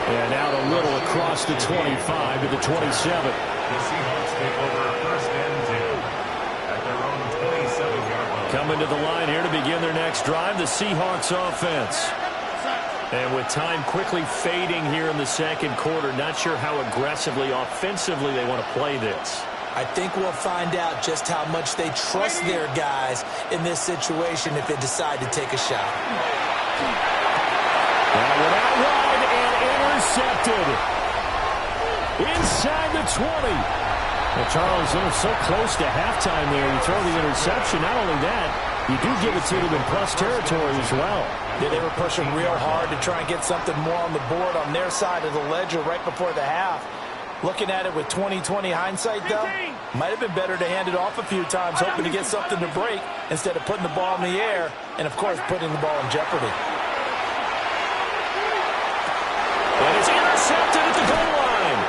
And out a little across the 25 to the 27. The Seahawks take over 1st and 10 at their own 27-yard line. Coming to the line here to begin their next drive, the Seahawks offense. And with time quickly fading here in the 2nd quarter, not sure how aggressively, offensively they want to play this. I think we'll find out just how much they trust their guys in this situation if they decide to take a shot. Now without wide and intercepted. Inside the 20. Well, Charles, they're so close to halftime there. You throw the interception. Not only that, you do give it to them in plus territory as well. Yeah, they were pushing real hard to try and get something more on the board on their side of the ledger right before the half. Looking at it with 20/20 hindsight, though, might have been better to hand it off a few times, hoping to get something to break instead of putting the ball in the air and, of course, putting the ball in jeopardy. And it's intercepted at the goal line.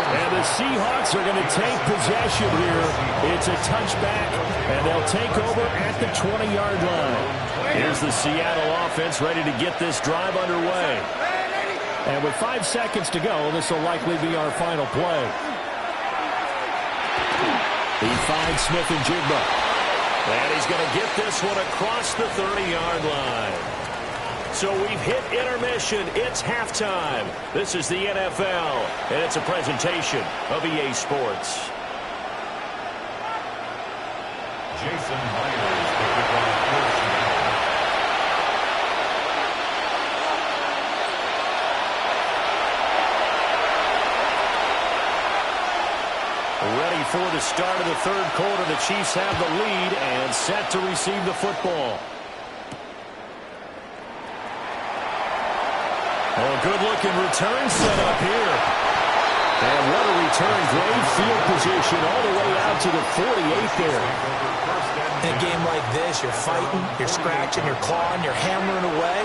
And the Seahawks are going to take possession here. It's a touchback, and they'll take over at the 20-yard line. Here's the Seattle offense ready to get this drive underway. And with 5 seconds to go, this will likely be our final play. He finds Smith and Jigba. And he's going to get this one across the 30-yard line. So we've hit intermission. It's halftime. This is the NFL, and it's a presentation of EA Sports. Jason Myers to kick off first down. Ready for the start of the 3rd quarter. The Chiefs have the lead and set to receive the football. Oh, good-looking return set up here. And what a return. Great field position all the way out to the 48 there. In a game like this, you're fighting, you're scratching, you're clawing, you're hammering away.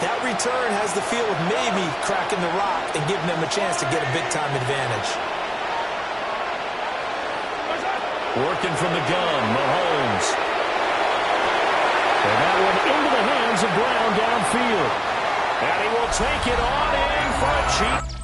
That return has the feel of maybe cracking the rock and giving them a chance to get a big-time advantage. Working from the gun, Mahomes. And that one into the hands of Brown downfield. And he will take it on in for a cheap.